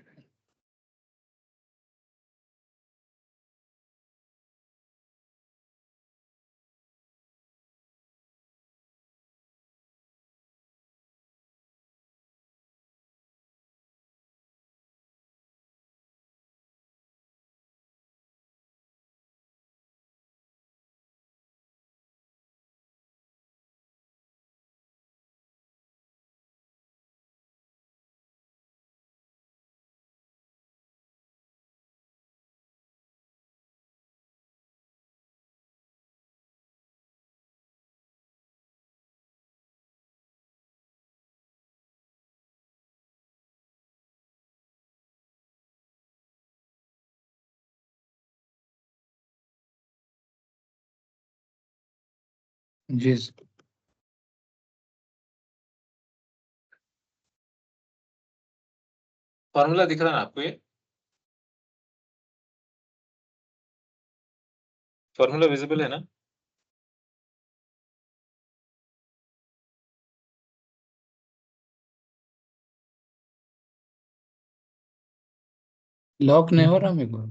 [SPEAKER 2] जी सर।
[SPEAKER 1] फॉर्मूला दिख रहा है ना आपको? ये फॉर्मूला विजिबल है ना?
[SPEAKER 2] लॉक नहीं हो रहा मेरे को।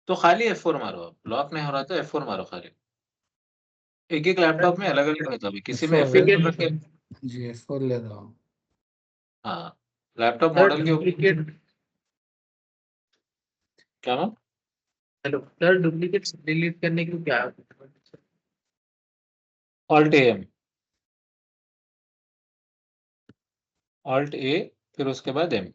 [SPEAKER 1] तो खाली F4 मारो, आप लॉक नहीं हो रहा तो F4 मारो खाली। एक एक लैपटॉप में अलग अलग होता है, किसी में
[SPEAKER 2] F4
[SPEAKER 1] F11 रखे।
[SPEAKER 2] जी F4 ले रहा हूँ।
[SPEAKER 1] हाँ, लैपटॉप
[SPEAKER 3] सर
[SPEAKER 1] मॉडल के ऊपर।
[SPEAKER 3] डुप्लीकेट,
[SPEAKER 1] क्या नाम?
[SPEAKER 3] हेलो सर, डुप्लीकेट डिलीट करने के लिए क्या है?
[SPEAKER 1] Alt A, Alt A, फिर उसके बाद M।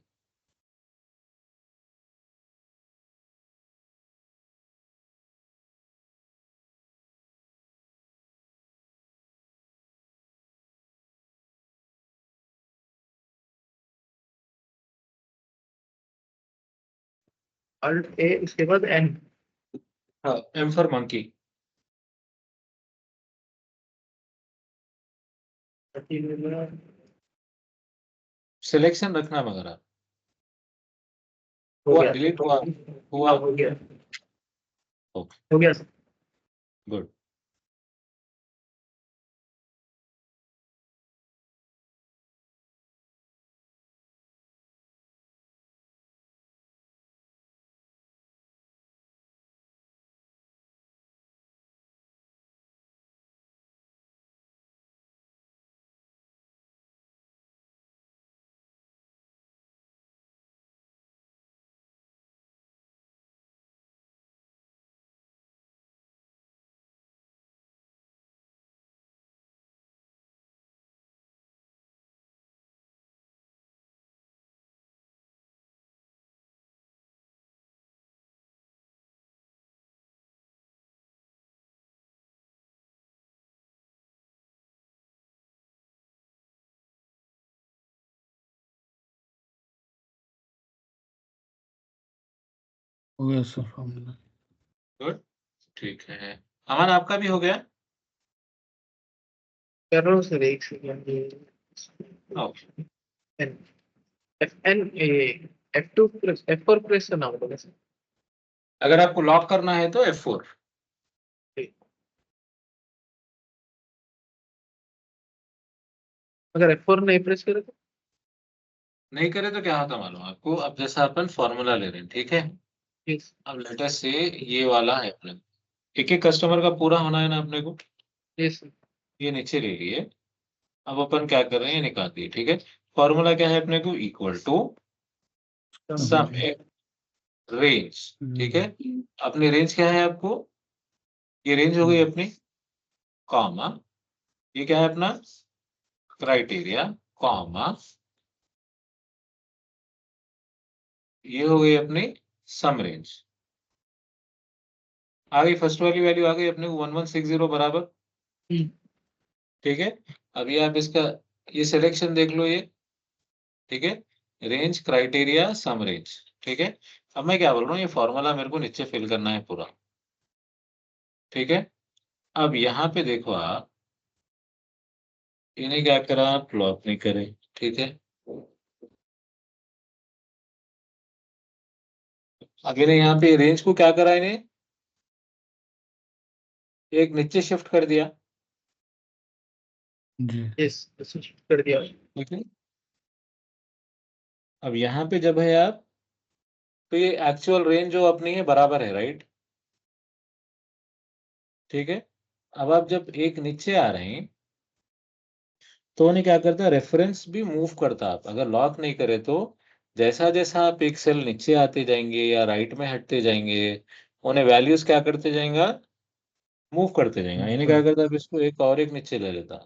[SPEAKER 3] Alt A, उसके बाद N।
[SPEAKER 1] हाँ, M फॉर मंकी। सिलेक्शन रखना मगर आप।
[SPEAKER 3] हो
[SPEAKER 1] हुआ
[SPEAKER 3] गया
[SPEAKER 1] डिलीट हुआ?
[SPEAKER 3] हाँ, हो गया।
[SPEAKER 1] ओके,
[SPEAKER 3] हो गया सर।
[SPEAKER 1] गुड।
[SPEAKER 2] हो गया सर फॉर्मूला।
[SPEAKER 1] गुड, ठीक है। अमन, आपका भी हो गया?
[SPEAKER 3] कर रहा हूँ सर, एक second.
[SPEAKER 1] Okay.
[SPEAKER 3] N, F2 press, F4 press करना होगा सर।
[SPEAKER 1] अगर आपको लॉक करना है तो F4।
[SPEAKER 3] अगर F4 नहीं प्रेस करे तो?
[SPEAKER 1] नहीं करे तो क्या होता मालूम आपको? अब जैसा अपन फॉर्मूला ले रहे हैं, ठीक है।
[SPEAKER 3] यस।
[SPEAKER 1] अब लेटेस्ट से ये वाला है अपने, एक एक कस्टमर का पूरा होना है ना अपने को।
[SPEAKER 3] यस।
[SPEAKER 1] ये नीचे ले लिए। अब अपन क्या कर रहे हैं, ये निकाल दिए, ठीक है। फॉर्मूला क्या है अपने को? इक्वल टू सम रेंज, ठीक है। अपनी रेंज क्या है आपको? ये रेंज हो गई अपनी, कॉमा, ये क्या है अपना? क्राइटेरिया, कॉमा, ये हो गई अपनी सम रेंज। आ गई फर्स्ट वाली वैल्यू, आ गई अपने को 1160 बराबर, ठीक है। अभी आप इसका ये सिलेक्शन देख लो, ये ठीक है। रेंज, क्राइटेरिया, सम रेंज, ठीक है। अब मैं क्या बोल रहा हूँ, ये फॉर्मूला मेरे को नीचे फिल करना है पूरा, ठीक है। अब यहाँ पे देखो आप, इन्हें क्या करा, आप लॉक नहीं करे, ठीक है। अब इन्हें यहाँ पे रेंज को क्या करा, इन्हें एक नीचे शिफ्ट कर दिया,
[SPEAKER 2] जी
[SPEAKER 3] यस कर दिया।
[SPEAKER 1] ठीक है। अब यहाँ पे जब है आप, तो ये एक्चुअल रेंज जो अपनी है बराबर है, राइट? ठीक है। अब आप जब एक नीचे आ रहे हैं तो उन्हें क्या करता है, रेफरेंस भी मूव करता है। आप अगर लॉक नहीं करे तो जैसा जैसा आप एक सेल नीचे आते जाएंगे या राइट में हटते जाएंगे, उन्हें वैल्यूज क्या करते जाएंगा, मूव करते जाएंगे। इन्हें क्या करता है, अब इसको एक और एक नीचे ले लेता।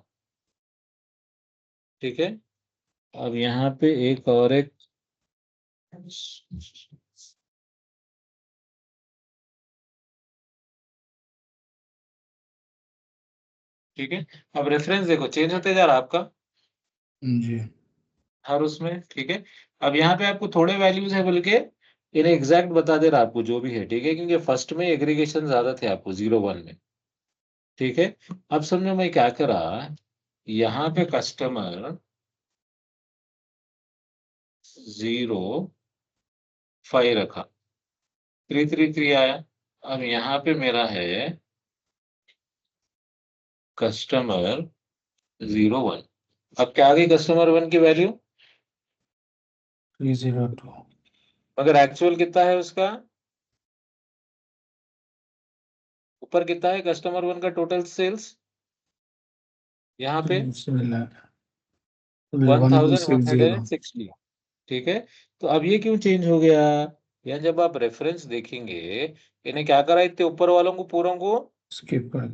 [SPEAKER 1] ठीक है। अब यहाँ पे एक और एक, ठीक है। अब रेफरेंस देखो चेंज होते जा रहा है आपका
[SPEAKER 2] जी
[SPEAKER 1] हर उसमें। ठीक है। अब यहाँ पे आपको थोड़े वैल्यूज है बल्कि इन्हें एग्जैक्ट बता दे रहा आपको जो भी है। ठीक है, क्योंकि फर्स्ट में एग्रीगेशन ज्यादा थे आपको 0 1 में। ठीक है। अब समझो मैं क्या करा, यहाँ पे कस्टमर 0 5 रखा, 3 3 3 आया। अब यहाँ पे मेरा है कस्टमर 0 1। अब क्या आ गई कस्टमर 1 की वैल्यू,
[SPEAKER 2] 302
[SPEAKER 1] मगर एक्चुअल कितना है उसका, ऊपर कितना है कस्टमर 1 का टोटल सेल्स, यहाँ पे
[SPEAKER 2] 1160
[SPEAKER 1] 1160। ठीक है। तो अब ये क्यों चेंज हो गया, या जब आप रेफरेंस देखेंगे, इन्हें क्या करा, इतने ऊपर वालों को पूरों को
[SPEAKER 2] स्किप कर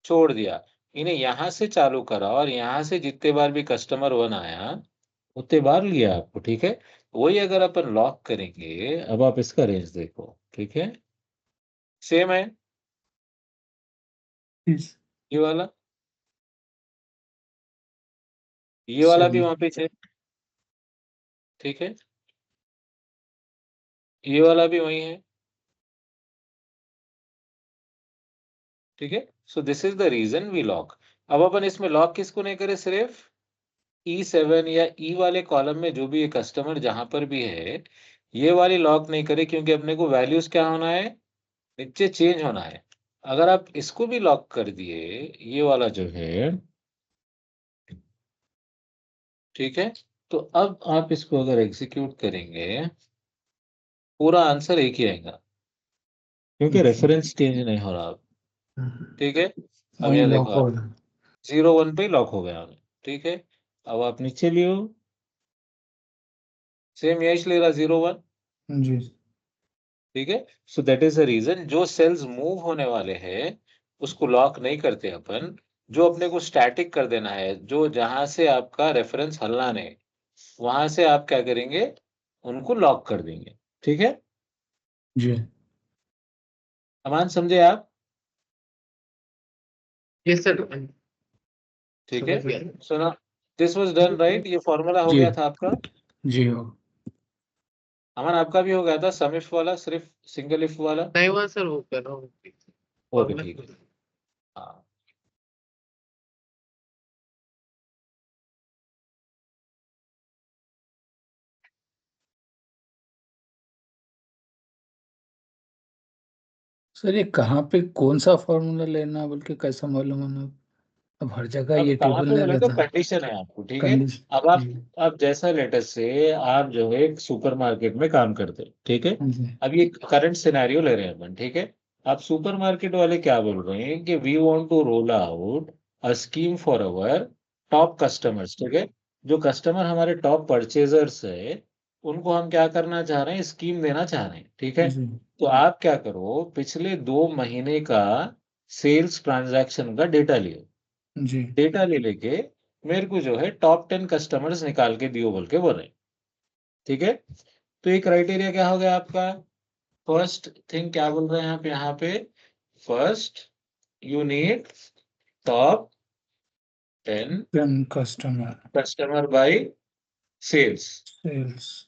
[SPEAKER 1] छोड़ दिया, इन्हें यहां से चालू करा और यहां से जितने बार भी कस्टमर 1 आया उतने बार लिया आपको। ठीक है। वही अगर अपन लॉक करेंगे, अब आप इसका रेंज देखो। ठीक है, सेम है ये वाला, ये वाला भी वहां पे है। ठीक है, ये वाला भी वही है। ठीक है। So this is the reason we lock. अब अपन इसमें लॉक किसको नहीं करे, सिर्फ E7 या ई वाले कॉलम में जो भी ये कस्टमर जहां पर भी है, ये वाली लॉक नहीं करे, क्योंकि अपने को वैल्यूज क्या होना है, नीचे चेंज होना है। अगर आप इसको भी लॉक कर दिए, ये वाला जो है, ठीक है, तो अब आप इसको अगर एग्जीक्यूट करेंगे, पूरा आंसर एक ही आएगा, क्योंकि रेफरेंस चेंज नहीं हो रहा अब। ठीक है। अब
[SPEAKER 2] वही
[SPEAKER 1] यह
[SPEAKER 2] लॉक
[SPEAKER 1] देखो
[SPEAKER 2] हो
[SPEAKER 1] आप 0 1 पे लॉक हो गया हमें। ठीक है। अब आप नीचे लियो, सेम यही ले रहा 0 1।
[SPEAKER 2] जी
[SPEAKER 1] ठीक है। So that is the reason, जो सेल्स मूव होने वाले हैं उसको लॉक नहीं करते अपन। जो अपने को स्टैटिक कर देना है, जो जहां से आपका रेफरेंस हलना नहीं, वहां से आप क्या करेंगे, उनको लॉक कर देंगे। ठीक है।
[SPEAKER 2] जी
[SPEAKER 1] अमान समझे आप?
[SPEAKER 3] यस सर,
[SPEAKER 1] ठीक है।
[SPEAKER 3] समझ गया।
[SPEAKER 1] सो ना, दिस वाज डन राइट, ये फॉर्मूला हो
[SPEAKER 2] जी
[SPEAKER 1] गया था आपका।
[SPEAKER 2] जी हो
[SPEAKER 1] अमान आपका भी हो गया था सम इफ वाला, सिर्फ सिंगल इफ वाला।
[SPEAKER 3] नहीं हुआ सर, वो कर रहा हूँ
[SPEAKER 1] ओके
[SPEAKER 3] फॉर्मूला।
[SPEAKER 1] ठीक है। हाँ।
[SPEAKER 2] सर ये कहाँ पे कौन सा फॉर्मूला लेना बल्कि कैसा मालूम होना। अब हर जगह
[SPEAKER 1] अब
[SPEAKER 2] ये
[SPEAKER 1] कहाँ
[SPEAKER 2] टेबल
[SPEAKER 1] पे
[SPEAKER 2] नहीं
[SPEAKER 1] बोले तो
[SPEAKER 2] रहता
[SPEAKER 1] कंडीशन है आपको। ठीक है। अब
[SPEAKER 2] कंडीशन
[SPEAKER 1] आप,
[SPEAKER 2] जी
[SPEAKER 1] अब जैसा लेटेस्ट से आप जो है एक सुपर मार्केट में काम करते हैं, ठीक है।
[SPEAKER 2] जी
[SPEAKER 1] अब ये करंट सिनेरियो ले रहे हैं अपन। ठीक है। आप सुपर मार्केट वाले क्या बोल रहे हैं कि we want to roll out a scheme for our top customers. ठीक है। जो कस्टमर हमारे टॉप परचेजर्स है, उनको हम क्या करना चाह रहे हैं, स्कीम देना चाह रहे हैं। ठीक है।
[SPEAKER 2] जी
[SPEAKER 1] तो आप क्या करो, पिछले 2 महीने का सेल्स ट्रांजैक्शन का डेटा लियो।
[SPEAKER 2] जी
[SPEAKER 1] डेटा ले लेके मेरे को जो है टॉप 10 कस्टमर्स निकाल के दियो बोल के बोल रहे हैं। ठीक है। तो ये क्राइटेरिया क्या हो गया आपका, फर्स्ट थिंग क्या बोल रहे हैं आप यहाँ पे, first you need top 10
[SPEAKER 2] customer
[SPEAKER 1] customer by sales.
[SPEAKER 2] Sales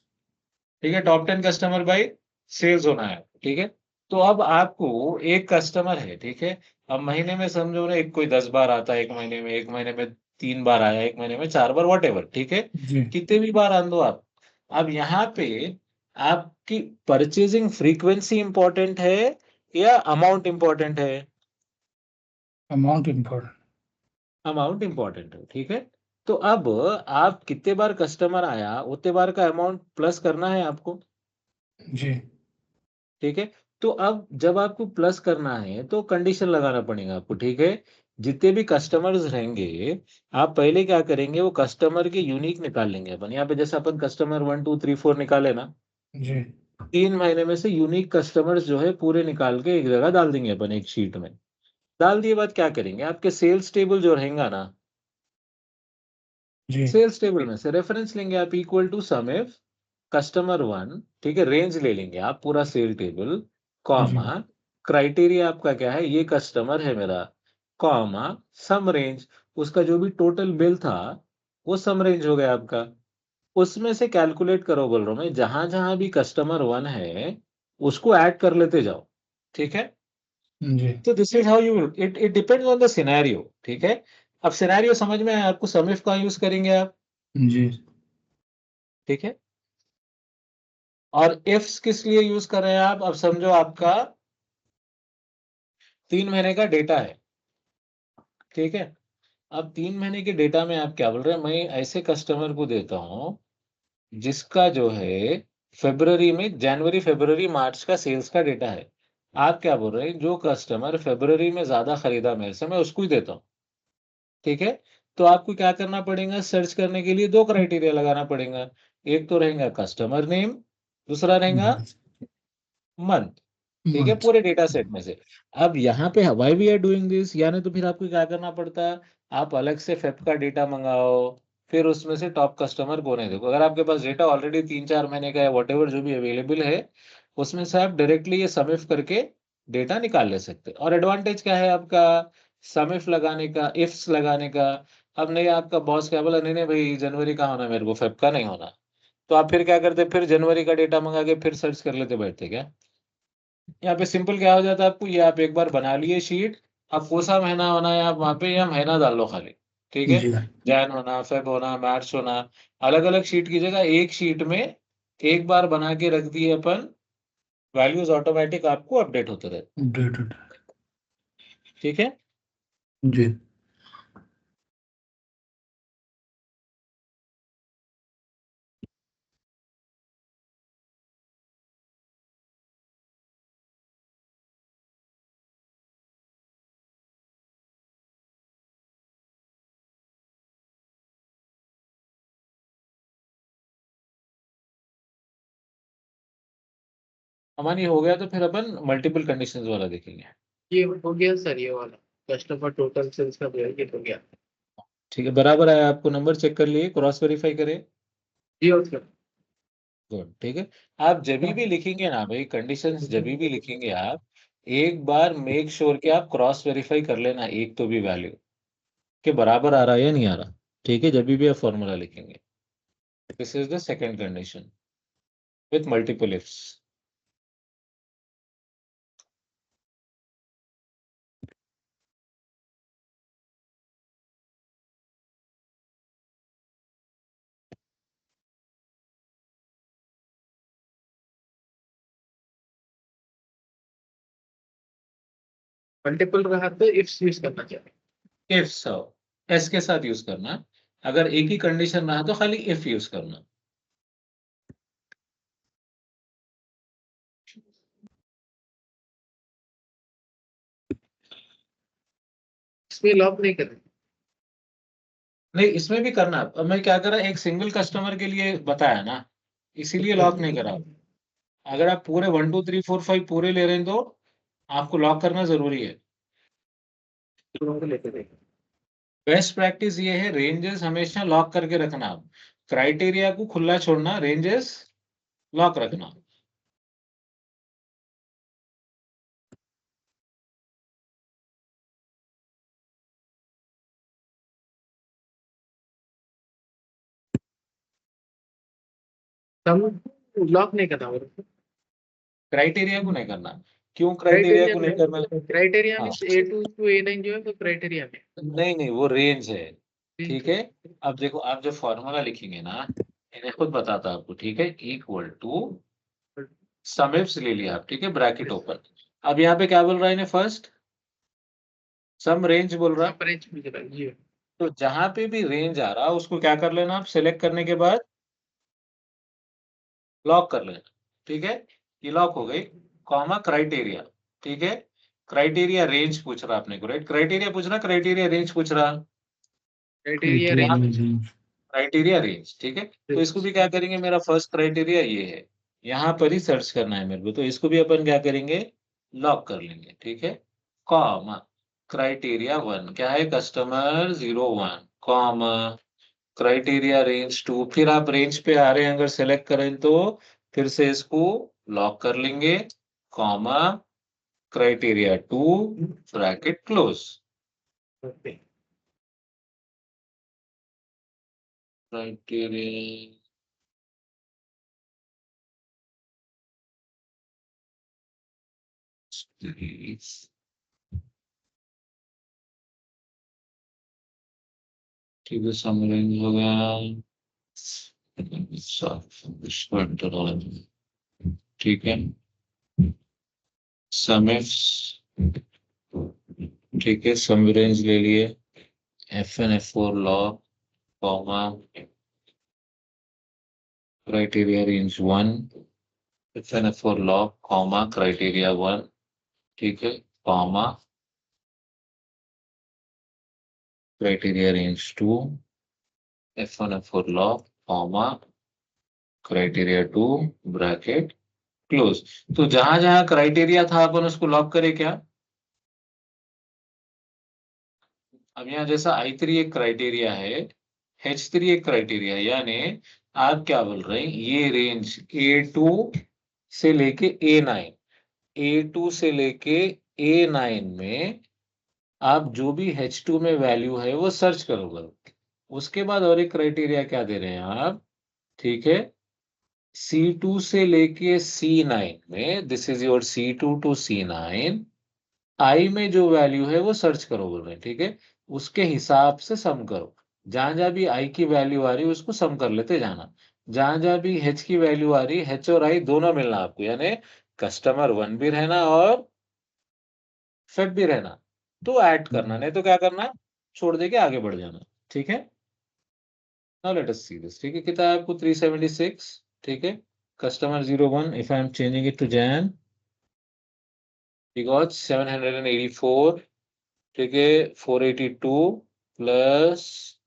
[SPEAKER 1] ठीक है, टॉप 10 कस्टमर बाय सेल्स होना है। ठीक है। तो अब आपको एक कस्टमर है, ठीक है। अब महीने में समझो ना, एक कोई 10 बार आता है, एक महीने में, एक महीने में 3 बार आया, एक महीने में 4 बार, वॉट एवर। ठीक है।
[SPEAKER 2] जी
[SPEAKER 1] कितने भी बार आन दो आप। अब यहाँ पे आपकी परचेजिंग फ्रीक्वेंसी इंपॉर्टेंट है या अमाउंट इंपॉर्टेंट है?
[SPEAKER 2] अमाउंट इम्पोर्टेंट
[SPEAKER 1] अमाउंट इंपॉर्टेंट है, ठीक है। तो अब आप कितने बार कस्टमर आया उतने बार का अमाउंट प्लस करना है आपको,
[SPEAKER 2] जी,
[SPEAKER 1] ठीक है। तो अब जब आपको प्लस करना है तो कंडीशन लगाना पड़ेगा आपको, ठीक है। जितने भी कस्टमर्स रहेंगे, आप पहले क्या करेंगे, वो कस्टमर के यूनिक निकाल लेंगे अपन। यहाँ पे जैसे अपन कस्टमर 1 2 3 4 निकाले ना,
[SPEAKER 2] जी,
[SPEAKER 1] 3 महीने में से यूनिक कस्टमर्स जो है पूरे निकाल के एक जगह डाल देंगे अपन, एक शीट में। डाल दिए बाद क्या करेंगे, आपके सेल्स टेबल जो रहेगा ना,
[SPEAKER 2] जी,
[SPEAKER 1] सेल्स टेबल में से रेफरेंस लेंगे आप, equal to sum if customer 1, ठीक है, रेंज ले लेंगे आप पूरा सेल टेबल,
[SPEAKER 2] जी,
[SPEAKER 1] कॉमा, क्राइटेरिया आपका क्या है, ये कस्टमर है मेरा, कॉमा, सम रेंज, उसका जो भी टोटल बिल था वो सम रेंज हो गया आपका। उसमें से कैलकुलेट करो बोल रहा हूं मैं, जहां जहां भी कस्टमर 1 है उसको ऐड कर लेते जाओ, ठीक है।
[SPEAKER 2] जी,
[SPEAKER 1] तो this is how you, it it depends on the scenario, ठीक है। अब सिनेरियो समझ में आया आपको, सम इफ का यूज करेंगे आप,
[SPEAKER 2] जी,
[SPEAKER 1] ठीक है। और इफ्स किस लिए यूज कर रहे हैं आप, अब समझो आपका 3 महीने का डेटा है, ठीक है। अब 3 महीने के डेटा में आप क्या बोल रहे हैं, मैं ऐसे कस्टमर को देता हूं जिसका जो है फरवरी में, जनवरी फरवरी मार्च का सेल्स का डेटा है। आप क्या बोल रहे हैं, जो कस्टमर फरवरी में ज्यादा खरीदा मेरे से मैं उसको ही देता हूँ, ठीक है। तो आपको क्या करना पड़ेगा, सर्च करने के लिए दो क्राइटेरिया लगाना पड़ेगा। एक तो रहेगा कस्टमर नेम, दूसरा रहेगा मंथ, ठीक है,
[SPEAKER 2] मंथ,
[SPEAKER 1] पूरे डेटा सेट में से। अब यहाँ पे why we are doing this, यानी तो फिर आपको क्या करना पड़ता है, आप अलग से फेब का डेटा मंगाओ, फिर उसमें से टॉप कस्टमर कौन है देखो। अगर आपके पास डेटा ऑलरेडी 3 4 महीने का है, वॉट एवर जो भी अवेलेबल है, उसमें से आप डायरेक्टली ये समिफ करके डेटा निकाल ले सकते हैं। और एडवांटेज क्या है आपका, समिफ लगाने का, इफ्स लगाने का। अब नहीं, आपका बॉस क्या बोला, नहीं नहीं भाई जनवरी का होना मेरे को, फेब का नहीं होना, तो आप फिर क्या करते, फिर जनवरी का डेटा मंगा के फिर सर्च कर लेते बैठते क्या। यहाँ पे सिंपल क्या हो जाता है आपको, ये आप एक बार बना लिए शीट, अब कौन सा महीना होना है आप वहां पे या महीना डाल लो खाली, ठीक है।
[SPEAKER 2] जी,
[SPEAKER 1] जैन होना, फेब होना, मार्च होना, अलग अलग शीट की जगह एक शीट में एक बार बना के रख दिए अपन, वैल्यूज ऑटोमेटिक आपको अपडेट होते रहते,
[SPEAKER 2] अपडेटेड,
[SPEAKER 1] ठीक है।
[SPEAKER 2] जी।
[SPEAKER 1] हमारी हो गया तो फिर अपन मल्टीपल कंडीशंस वाला देखेंगे,
[SPEAKER 3] ये हो गया सर, ये वाला कस्टमर टोटल सेल्स का जो है ये हो गया।
[SPEAKER 1] ठीक है। बराबर आया आपको नंबर, चेक कर लिए, क्रॉस वेरीफाई करें,
[SPEAKER 3] जी और सर।
[SPEAKER 1] गुड, ठीक है। आप जब भी लिखेंगे ना भाई, कंडीशंस जब भी लिखेंगे आप, एक बार मेक श्योर कि आप क्रॉस वेरीफाई कर लेना एक तो भी वैल्यू के बराबर आ रहा है या नहीं आ रहा, ठीक है, जब भी आप फॉर्मूला लिखेंगे। This is the second condition with multiple ifs.
[SPEAKER 3] Multiple रहा तो इफ्स यूज करना चाहिए।
[SPEAKER 1] इफ्स एस के साथ यूज करना, अगर एक ही कंडीशन रहा तो खाली इफ यूज करना।
[SPEAKER 3] इसमें लॉक नहीं करना।
[SPEAKER 1] नहीं, इसमें भी करना। अब मैं क्या करा, एक सिंगल कस्टमर के लिए बताया ना, इसीलिए लॉक नहीं करा। अगर आप पूरे 1 2 3 4 5 पूरे ले रहे हैं तो आपको लॉक करना जरूरी है।
[SPEAKER 3] दोनों को लेते देखें।
[SPEAKER 1] बेस्ट प्रैक्टिस ये है, रेंजेस हमेशा लॉक करके रखना, क्राइटेरिया को खुला छोड़ना, रेंजेस लॉक रखना।
[SPEAKER 3] हम लॉक नहीं करना बोलो।
[SPEAKER 1] क्राइटेरिया को नहीं करना, क्यों क्राइटेरिया
[SPEAKER 3] क्राइटेरिया
[SPEAKER 1] को नहीं करना।
[SPEAKER 3] में, क्राइटेरिया
[SPEAKER 1] हाँ,
[SPEAKER 3] मीन्स A2 to A9 जो है वो क्राइटेरिया में।
[SPEAKER 1] नहीं नहीं, वो रेंज है, ठीक
[SPEAKER 3] ठीक
[SPEAKER 1] है। अब देखो, आप जब फॉर्मूला लिखेंगे ना, मैंने खुद बताता आपको, ठीक है, इक्वल टू
[SPEAKER 3] है।
[SPEAKER 1] समिप्स ले लिया आप, ठीक है, ब्रैकेट ओपन। अब यहाँ पे क्या बोल रहा है, फर्स्ट सम रेंज बोल रहा,
[SPEAKER 3] सब रेंज में चला जी।
[SPEAKER 1] तो जहां पे भी रेंज आ रहा है उसको क्या कर लेना, आप सिलेक्ट करने के बाद लॉक कर लेना, ठीक है। ये लॉक हो गई, कॉमा क्राइटेरिया, ठीक है। क्राइटेरिया रेंज पूछ रहा अपने को, राइट, क्राइटेरिया पूछ रहा, क्राइटेरिया रेंज पूछ रहा,
[SPEAKER 3] criteria
[SPEAKER 2] criteria
[SPEAKER 3] range.
[SPEAKER 2] Range.
[SPEAKER 1] Criteria range, ठीक है। तो इसको भी क्या करेंगे, मेरा फर्स्ट क्राइटेरिया ये है, यहाँ पर ही सर्च करना है मेरे को, तो इसको भी अपन क्या करेंगे, लॉक कर लेंगे, ठीक है। कॉमा क्राइटेरिया 1 क्या है, कस्टमर 01, कॉमा क्राइटेरिया रेंज 2, फिर आप रेंज पे आ रहे हैं अगर सेलेक्ट करें तो फिर से इसको लॉक कर लेंगे, comma criteria 2 bracket close,
[SPEAKER 3] okay.
[SPEAKER 1] Criteria ठीक है, समरेंज हो गया, ठीक है, समिफ्स, ठीक है, सम रेंज ले लिए, FN F4 lock, comma criteria range 1, FN F4 lock, comma criteria 1, ठीक है, comma criteria range 2, FN F4 lock, comma criteria 2 bracket close. तो जहां जहां क्राइटेरिया था अपन उसको लॉक करें क्या, अब यहाँ जैसा I3 एक क्राइटेरिया है, H3 एक क्राइटेरिया है, यानी आप क्या बोल रहे हैं, ये रेंज A2 से लेके A9, A2 से लेके A9 में आप जो भी H2 में वैल्यू है वो सर्च करोगे। उसके बाद और एक क्राइटेरिया क्या दे रहे हैं आप, ठीक है, C2 से लेके C9 में, this is your C2 to C9, I में जो वैल्यू है वो सर्च करो बोल रहे हैं, ठीक है। उसके हिसाब से सम करो, जहां जहां भी आई की वैल्यू आ रही है उसको सम कर लेते जाना, जहां जहां भी एच की वैल्यू आ रही है, एच और आई दोनों मिलना आपको, यानी कस्टमर 1 भी रहना और फेब भी रहना, तो ऐड करना, नहीं तो क्या करना, छोड़ दे के आगे बढ़ जाना, ठीक है। Now let us see this, ठीक है, कितना है आपको 376, ठीक है, customer 01, if I am changing it to Jain, because 784, ठीक है, 482 प्लस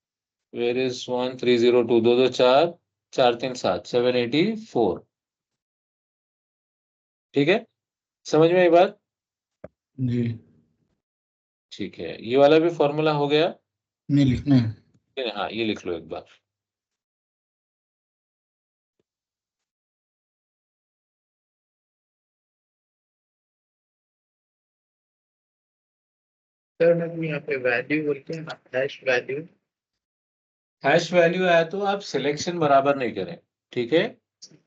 [SPEAKER 1] वेर इज 1302, 224, 437, 784, ठीक है, समझ में ये बात,
[SPEAKER 2] जी।
[SPEAKER 1] ठीक है, ये वाला भी फॉर्मूला हो गया,
[SPEAKER 2] नहीं लिखना है।
[SPEAKER 1] हाँ ये लिख लो एक बार,
[SPEAKER 3] सर मैम यहाँ पे वैल्यू बोलते हैं ना, हैश वैल्यू।
[SPEAKER 1] हैश वैल्यू आया तो आप सिलेक्शन बराबर नहीं करें, ठीक है,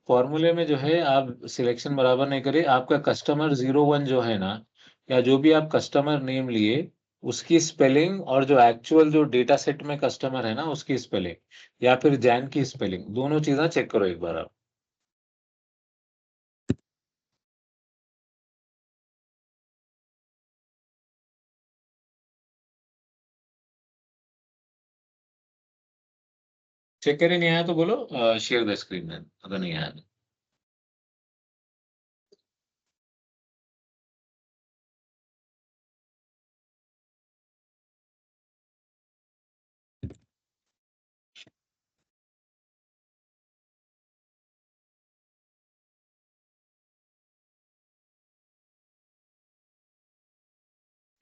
[SPEAKER 1] फॉर्मूले में जो है आप सिलेक्शन बराबर नहीं करें, आपका कस्टमर 01 जो है ना, या जो भी आप कस्टमर नेम लिए उसकी स्पेलिंग और जो एक्चुअल जो डेटा सेट में कस्टमर है ना उसकी स्पेलिंग, या फिर जैन की स्पेलिंग, दोनों चीजें चेक करो एक बार आप, चेक करें, नहीं आया तो बोलो शेयर द स्क्रीन में, अगर नहीं आया तो।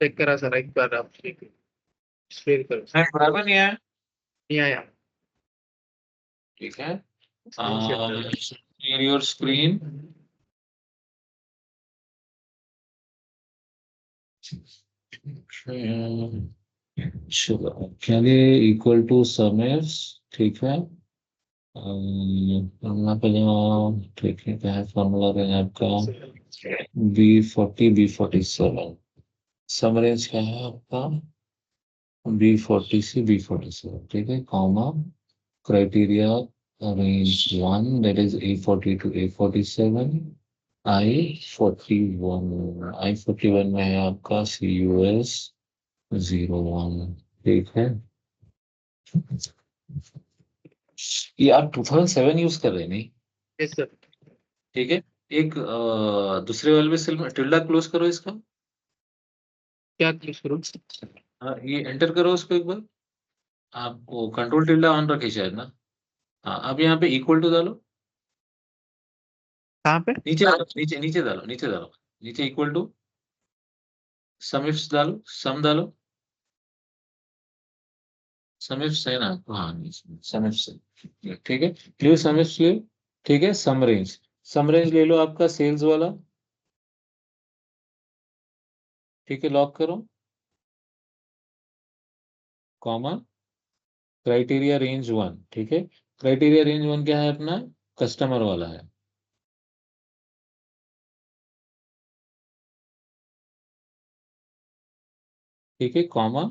[SPEAKER 3] चेक करा सर एक बार आप, ठीक है, शेयर करो सर।
[SPEAKER 1] नहीं, बराबर नहीं आया,
[SPEAKER 3] नहीं आया।
[SPEAKER 1] ठीक है,
[SPEAKER 3] स्क्रीन शेयर कर दो।
[SPEAKER 1] शेयर योर स्क्रीन, चलिए, इक्वल टू समेस, ठीक है, फॉर्मूला पे जाओ, ठीक है, क्या है फॉर्मूला रहेगा आपका, B40 B47, सम रेंज क्या है आपका, B40 से B47, ठीक है, comma criteria range 1 that is A40 to A47, I41 में है आपका CUS 01, ठीक है, ये आप 2007 यूज कर रहे हैं नहीं?
[SPEAKER 3] Yes sir.
[SPEAKER 1] ठीक है, एक दूसरे वाले में सेल में टिल्डा क्लोज करो इसका।
[SPEAKER 3] क्या क्लिक करूँ?
[SPEAKER 1] हाँ, ये एंटर करो उसको एक बार। आपको कंट्रोल टिल्डा ऑन रखे शायद ना। हाँ, अब यहाँ पे इक्वल टू डालो।
[SPEAKER 3] कहाँ पे?
[SPEAKER 1] नीचे डालो, नीचे नीचे डालो, नीचे डालो, नीचे इक्वल टू सम इफ्स डालो, सम डालो, सम इफ्स है ना? हाँ, सम इफ्स है। ठीक है, लियो सम इफ्स लियो। ठीक है, सम रेंज ले लो आपका सेल्स वाला। ठीक है, लॉक करो, कॉमा क्राइटेरिया रेंज 1। ठीक है, क्राइटेरिया रेंज 1 क्या है अपना? कस्टमर वाला है। ठीक है, कॉमा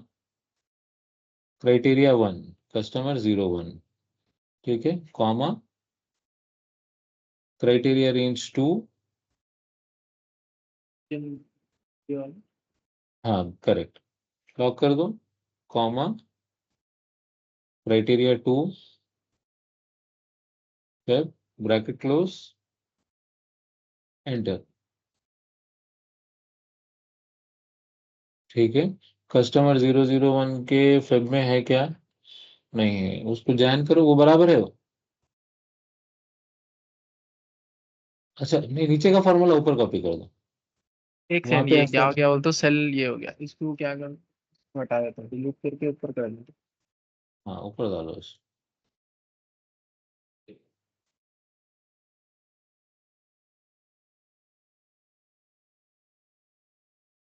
[SPEAKER 1] क्राइटेरिया 1 कस्टमर 01। ठीक है, कॉमा क्राइटेरिया रेंज 2। हाँ, करेक्ट, लॉक कर दो, कॉमा क्राइटेरिया 2 फिर ब्रैकेट क्लोज, एंटर। ठीक है, कस्टमर 001 के फेब में है क्या? नहीं है, उसको ज्वाइन करो, वो बराबर है वो। अच्छा नहीं, नीचे का फॉर्मूला ऊपर कॉपी कर दो।
[SPEAKER 3] एक
[SPEAKER 1] वहां
[SPEAKER 3] सेकंड,
[SPEAKER 1] पे
[SPEAKER 3] ये क्या
[SPEAKER 1] ऐसा,
[SPEAKER 3] हो गया बोल तो सेल ये हो गया, इसको क्या कर हटा देता हूँ, डिलीट करके ऊपर कर देता
[SPEAKER 1] हाँ ऊपर डालो इस।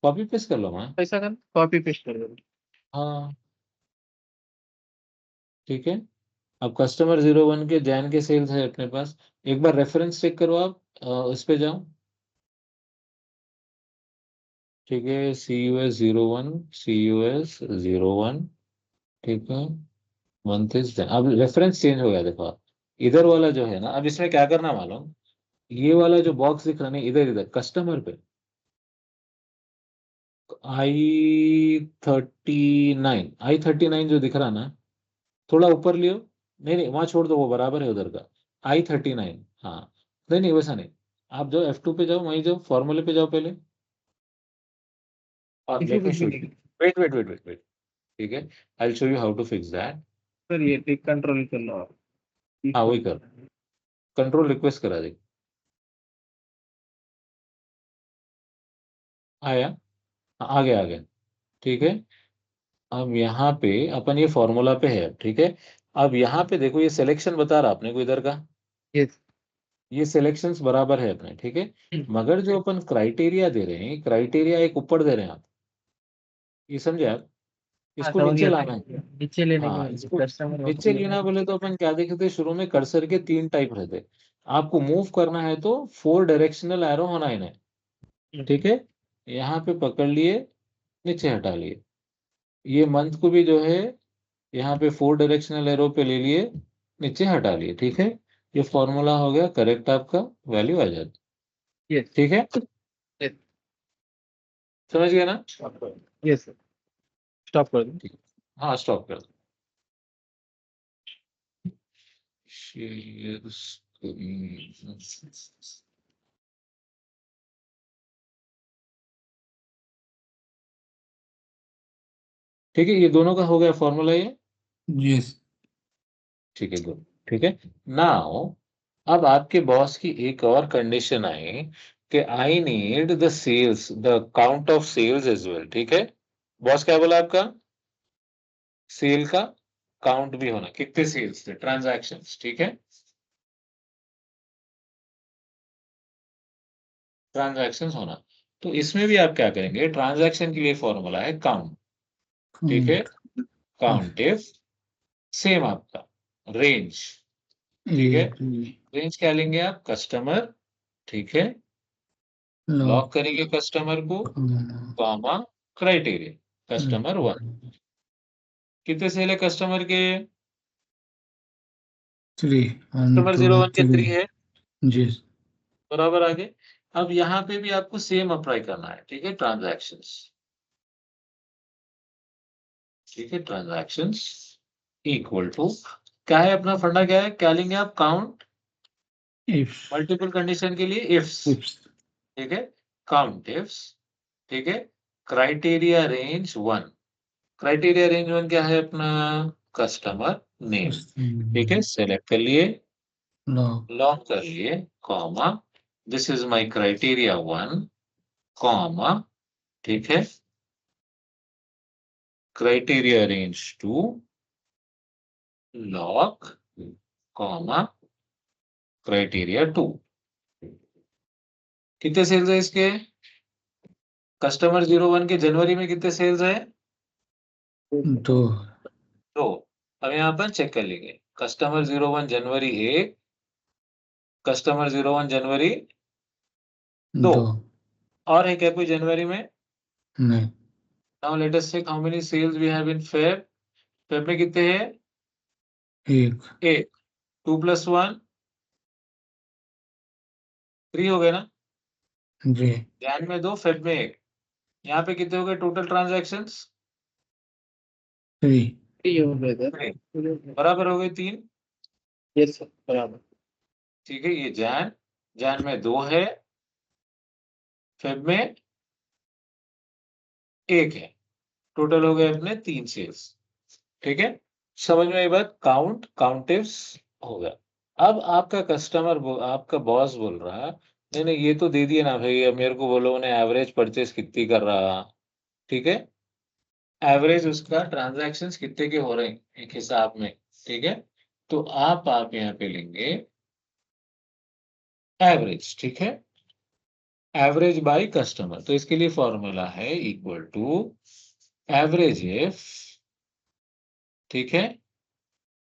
[SPEAKER 1] कॉपी पेस्ट कर लो वहाँ।
[SPEAKER 3] हूँ। ऐसा कर, कॉपी पेस्ट कर देता
[SPEAKER 1] हाँ, ठीक है, अब कस्टमर 01 के जैन के सेल्स है अपने पास। एक बार रेफरेंस चेक करो आप, उस पे जाओ। ठीक है, CUS 01, CUS 01। ठीक है, मंथ इज जैन। अब रेफरेंस चेंज हो गया, देखो आप इधर वाला जो है ना, अब इसमें क्या करना मालूम, ये वाला जो बॉक्स दिख रहा है ना, इधर इधर कस्टमर पे I39 जो दिख रहा ना, थोड़ा ऊपर लियो। नहीं नहीं, वहां छोड़ दो, वो बराबर है उधर का। I39, हाँ। नहीं नहीं, वैसा नहीं। आप जो F2 पे जाओ, वहीं जाओ, फॉर्मूले पे जाओ पहले, और
[SPEAKER 3] इसी
[SPEAKER 1] लेट मी
[SPEAKER 3] कुछ भी
[SPEAKER 1] शो
[SPEAKER 3] नहीं
[SPEAKER 1] you. Wait wait wait wait wait. ठीक है, I will show you how to fix that.
[SPEAKER 3] Sir, ये टिक कंट्रोल कर लो आप।
[SPEAKER 1] हाँ वही कर, कंट्रोल रिक्वेस्ट करा दे। आया? हाँ, आ गया आ गया। ठीक है, अब यहाँ पे अपन ये फॉर्मूला पे है, ठीक है। अब यहाँ पे देखो, ये सिलेक्शन बता रहा अपने को इधर का,
[SPEAKER 3] यस।
[SPEAKER 1] ये सिलेक्शंस बराबर है अपने, ठीक है। मगर जो अपन क्राइटेरिया दे रहे हैं, क्राइटेरिया एक ऊपर दे रहे हैं आप, ये समझे आप?
[SPEAKER 3] हाँ
[SPEAKER 1] इसको
[SPEAKER 3] समझ
[SPEAKER 1] नीचे
[SPEAKER 3] गया
[SPEAKER 1] लाना है।
[SPEAKER 3] सर, नीचे लेने
[SPEAKER 1] हाँ,
[SPEAKER 3] के
[SPEAKER 1] इसको
[SPEAKER 3] कस्टमर
[SPEAKER 1] नीचे लेना बोले तो अपन क्या देखते थे शुरू में, कर्सर के 3 टाइप रहते। आपको मूव करना है तो 4 डायरेक्शनल एरो होना है, ठीक है। यहाँ पे पकड़ लिए, नीचे हटा लिए। ये मंथ को भी जो है, यहाँ पे 4 डायरेक्शनल एरो पे ले लिए, नीचे हटा लिए, ठीक है। ये फॉर्मूला हो गया करेक्ट, आपका वैल्यू आ जाती,
[SPEAKER 3] यस।
[SPEAKER 1] ठीक है। समझ गए ना?
[SPEAKER 3] यस सर, स्टॉप कर दो।
[SPEAKER 1] ठीक है। हाँ, स्टॉप कर दो। Share screen. ठीक है, ये दोनों का हो गया फॉर्मूला ये।
[SPEAKER 2] यस।
[SPEAKER 1] ठीक है, गुड। ठीक है, नाउ अब आपके बॉस की एक और कंडीशन आई कि I need the sales, the count of sales as well, ठीक है। बॉस क्या बोला आपका? सेल का काउंट भी होना, कितने सेल्स थे, ट्रांजैक्शंस, ठीक है। ट्रांजैक्शंस होना, तो इसमें भी आप क्या करेंगे, ट्रांजैक्शन के लिए फॉर्मूला है काउंट, ठीक है। काउंट इफ सेम आपका रेंज, ठीक है।
[SPEAKER 2] एक
[SPEAKER 1] रेंज क्या लेंगे आप? कस्टमर, ठीक है। लॉक
[SPEAKER 2] लॉक
[SPEAKER 1] करेंगे कस्टमर को, कॉमा क्राइटेरिया कस्टमर 1। कितने सेल है कस्टमर के?
[SPEAKER 2] 3 1
[SPEAKER 1] कस्टमर
[SPEAKER 2] 2
[SPEAKER 1] 01 के
[SPEAKER 2] 3।
[SPEAKER 1] 3 है,
[SPEAKER 2] यस।
[SPEAKER 1] बराबर आगे। अब यहाँ पे भी आपको सेम अप्लाई करना है, ठीक है, ट्रांजैक्शंस, ठीक है, ट्रांजैक्शंस इक्वल टू क्या है अपना फंडा, क्या है, क्या लेंगे आप, काउंट
[SPEAKER 2] इफ
[SPEAKER 1] मल्टीपल कंडीशन के लिए इफ्स, ठीक है, काउंट इफ्स, ठीक है, क्राइटेरिया रेंज 1, क्राइटेरिया रेंज 1 क्या है अपना, कस्टमर नेम, ठीक है, सेलेक्ट कर लिए,
[SPEAKER 2] लॉग
[SPEAKER 1] लॉक कर लिए, comma, this is my criteria 1, comma, ठीक है, criteria range 2, lock, comma, criteria 2। कितने सेल्स है इसके, कस्टमर 01 के जनवरी में कितने सेल्स है,
[SPEAKER 2] 2
[SPEAKER 1] तो अब यहाँ पर चेक कर लेंगे, कस्टमर 01 जनवरी 1, कस्टमर 01 जनवरी 2,
[SPEAKER 2] 2
[SPEAKER 1] और है क्या कोई जनवरी में,
[SPEAKER 2] नहीं
[SPEAKER 1] now let us check how many sales we have in Feb, Feb में कितने हैं,
[SPEAKER 2] 1
[SPEAKER 1] 1, 2 + 1 3 हो गए ना,
[SPEAKER 2] जी
[SPEAKER 1] जैन में 2, फेब में 1, यहाँ पे कितने हो गए टोटल ट्रांजैक्शंस,
[SPEAKER 2] 3
[SPEAKER 3] ये हो गया था।
[SPEAKER 1] 3, बराबर हो गए 3,
[SPEAKER 3] यस सर, बराबर।
[SPEAKER 1] ठीक है, ये जैन, जैन में 2 है, फेब में 1 है, टोटल हो गए अपने 3 सेल्स, ठीक है, समझ में आई बात, काउंट काउंटिव्स हो गया। अब आपका कस्टमर आपका बॉस बोल रहा, नहीं नहीं ये तो दे दिए ना भाई, अब मेरे को बोलो उन्हें एवरेज परचेस कितनी कर रहा, ठीक है, एवरेज उसका ट्रांजैक्शंस कितने के हो रहे हैं एक हिसाब में, ठीक है, तो आप यहाँ पे लेंगे एवरेज, ठीक है, एवरेज बाय कस्टमर, तो इसके लिए फॉर्मूला है इक्वल टू एवरेज इफ, ठीक है,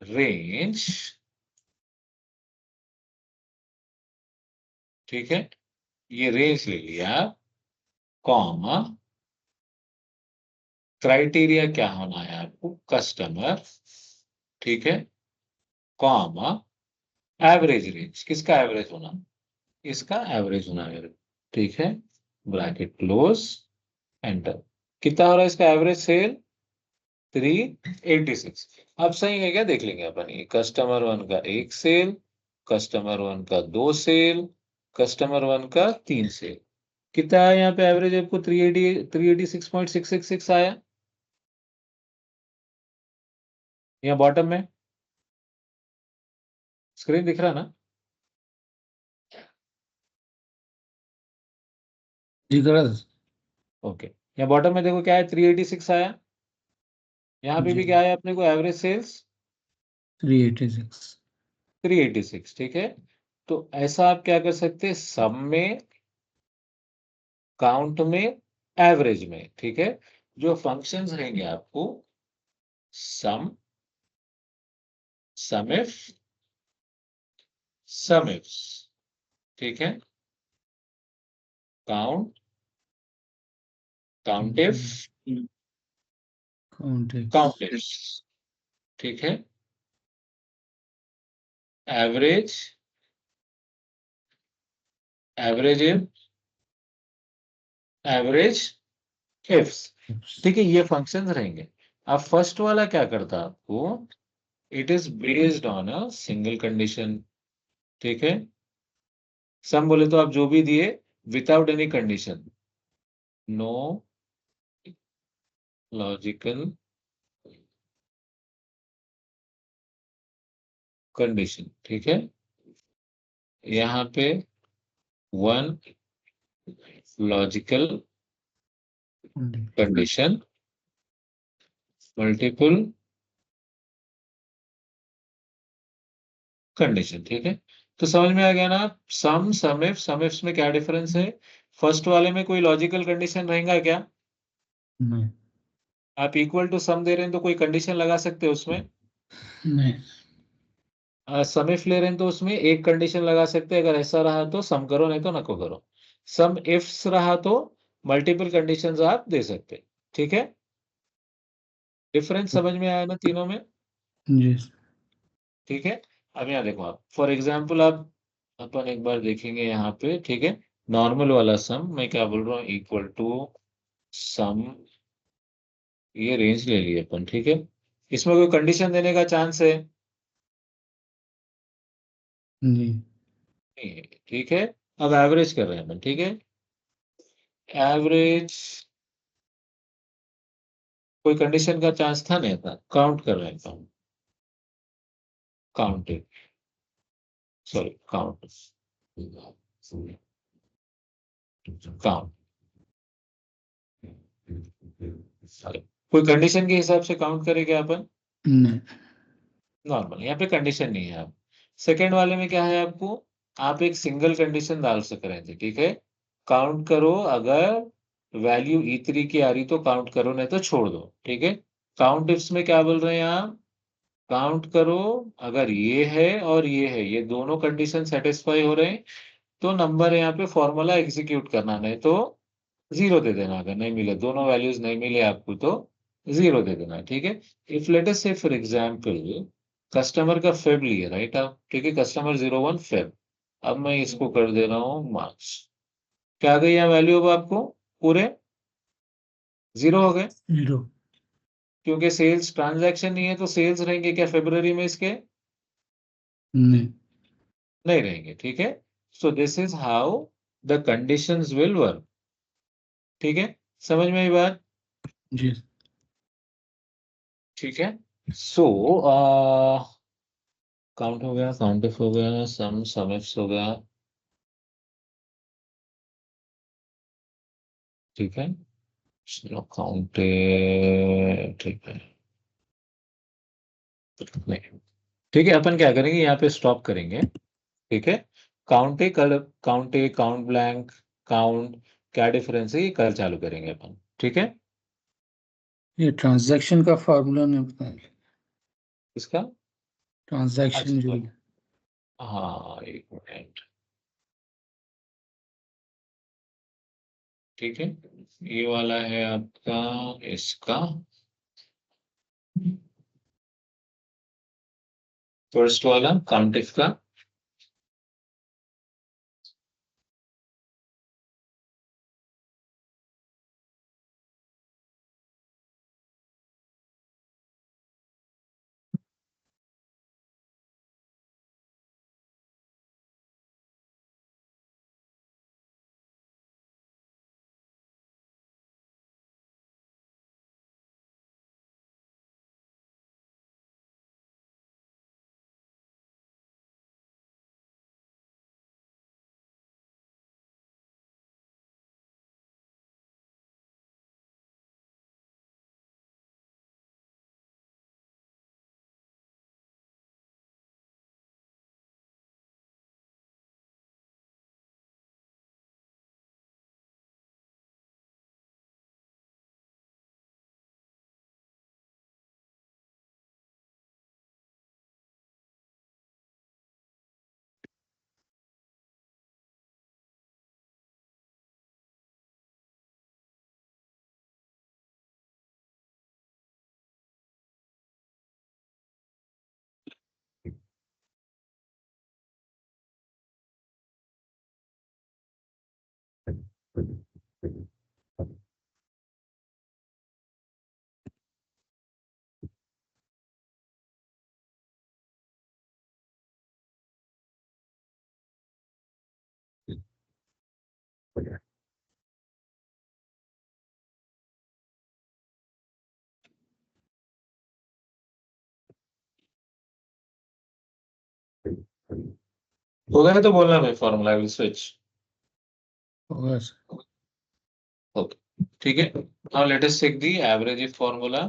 [SPEAKER 1] रेंज, ठीक है, ये रेंज ले लिया, कॉमा, क्राइटेरिया क्या होना है आपको, कस्टमर, ठीक है, कॉमा, एवरेज रेंज, किसका एवरेज होना, इसका एवरेज होना है, ठीक है, ब्रैकेट क्लोज, एंटर, कितना हो रहा है इसका एवरेज सेल, 386, अब सही है क्या देख लेंगे अपन, ये कस्टमर 1 का 1 सेल, कस्टमर 1 का 2 सेल, कस्टमर 1 का 3 सेल, कितना आया यहाँ पे एवरेज आपको 386.666 आया, यहाँ बॉटम में स्क्रीन दिख रहा ना,
[SPEAKER 2] जी गलत
[SPEAKER 1] ओके, यहाँ बॉटम में देखो क्या है, 386 आया, यहाँ पे
[SPEAKER 2] जी
[SPEAKER 1] भी क्या है अपने को एवरेज सेल्स
[SPEAKER 2] 386
[SPEAKER 1] 386, ठीक है, तो ऐसा आप क्या कर सकते हैं, सम में, काउंट में, एवरेज में, ठीक है, जो फंक्शंस रहेंगे आपको, सम, समिफ, समिफ्स, ठीक है, काउंट, काउंटिफ,
[SPEAKER 2] काउंटिव
[SPEAKER 1] काउंटिफ्स, ठीक है, average, average if, average ifs, ठीक है, ये फंक्शंस रहेंगे। अब फर्स्ट वाला क्या करता आपको, it is based on a single condition, ठीक है, सम बोले तो आप जो भी दिए without any condition, no logical condition, ठीक है, यहाँ पे 1 लॉजिकल कंडीशन, मल्टीपल कंडीशन, ठीक है, तो समझ में आ गया ना, सम, समिफ, समिफ्स में क्या डिफरेंस है, फर्स्ट वाले में कोई लॉजिकल कंडीशन रहेगा क्या,
[SPEAKER 2] नहीं
[SPEAKER 1] आप इक्वल टू सम दे रहे हैं तो कोई कंडीशन लगा सकते हैं उसमें,
[SPEAKER 2] नहीं
[SPEAKER 1] समिफ ले रहे हैं तो उसमें एक कंडीशन लगा सकते हैं, अगर ऐसा रहा तो सम करो, नहीं तो नको करो, सम इफ्स रहा तो मल्टीपल कंडीशंस आप दे सकते हैं, ठीक है, डिफरेंस समझ में आया ना तीनों में,
[SPEAKER 2] जी
[SPEAKER 1] ठीक है, अब यहाँ देखो आप फॉर एग्जाम्पल आप, अपन एक बार देखेंगे यहाँ पे, ठीक है, नॉर्मल वाला सम, मैं क्या बोल रहा हूँ, इक्वल टू सम, ये रेंज ले लिए अपन, ठीक है, इसमें कोई कंडीशन देने का चांस है?
[SPEAKER 2] जी।
[SPEAKER 1] नहीं है, ठीक है। अब एवरेज कर रहे हैं अपन, ठीक है। एवरेज कोई कंडीशन का चांस था नहीं था, काउंट कर रहे हैं, count counting, sorry count count, कोई कंडीशन के हिसाब से काउंट करेंगे अपन?
[SPEAKER 2] नहीं।
[SPEAKER 1] नॉर्मल, यहाँ पे कंडीशन नहीं है। आप सेकेंड वाले में क्या है आपको, आप एक सिंगल कंडीशन डाल सक रहे थे, ठीक है। काउंट करो, अगर वैल्यू E3 की आ रही तो काउंट करो, नहीं तो छोड़ दो, ठीक है। काउंट इफ्स में क्या बोल रहे हैं आप, काउंट करो, अगर ये है और ये है, ये दोनों कंडीशन सेटिस्फाई हो रहे हैं तो नंबर यहाँ पे फॉर्मूला एग्जीक्यूट करना, नहीं तो जीरो दे देना। अगर नहीं मिले, दोनों वैल्यूज नहीं मिले आपको तो जीरो दे देना, ठीक है। इफ लेट अस से फॉर एग्जांपल कस्टमर का फेब लिए, राइट आप, ठीक है, कस्टमर 01 फेब। अब मैं इसको कर दे रहा हूँ मार्च। क्या आ गई यहाँ वैल्यू अब आपको, पूरे जीरो हो गए,
[SPEAKER 2] 0।
[SPEAKER 1] क्योंकि सेल्स ट्रांजैक्शन नहीं है तो सेल्स रहेंगे क्या फरवरी में इसके?
[SPEAKER 2] नहीं।
[SPEAKER 1] नहीं रहेंगे, ठीक है। So this is how the conditions will work, ठीक है। समझ में आई बात?
[SPEAKER 2] जी।
[SPEAKER 1] ठीक है। सो काउंट हो गया, काउंट इफ हो गया, सम इफ्स हो गया, ठीक है। चलो काउंट, ठीक है, नहीं, ठीक है। अपन क्या करेंगे, यहाँ पे स्टॉप करेंगे, ठीक है। काउंट ए कल, count a, count blank, count, क्या डिफरेंस है, ये कल चालू करेंगे अपन, ठीक है।
[SPEAKER 2] ये ट्रांजैक्शन का फार्मूला नहीं पता।
[SPEAKER 1] इसका,
[SPEAKER 2] ट्रांजैक्शन जो
[SPEAKER 1] अच्छा, हाँ एक मिनट, ठीक है। ये वाला है आपका, इसका फर्स्ट वाला काउंट इफ का, हो गया तो बोलना भाई, फॉर्मूला विल स्विच,
[SPEAKER 2] होगा।
[SPEAKER 1] ओके, ठीक है। Now let us check the average formula.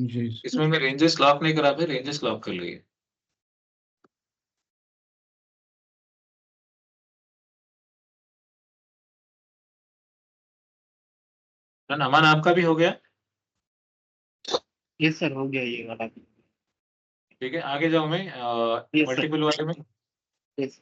[SPEAKER 2] जी
[SPEAKER 1] इसमें मैं रेंजेस लॉक नहीं करा, फिर रेंजेस लॉक कर लिए। अमन आपका भी हो गया?
[SPEAKER 3] यस सर, हो गया ये वाला।
[SPEAKER 1] ठीक है, आगे जाऊं मैं
[SPEAKER 3] यस सर।
[SPEAKER 1] मल्टीपल वाले में।
[SPEAKER 3] यस।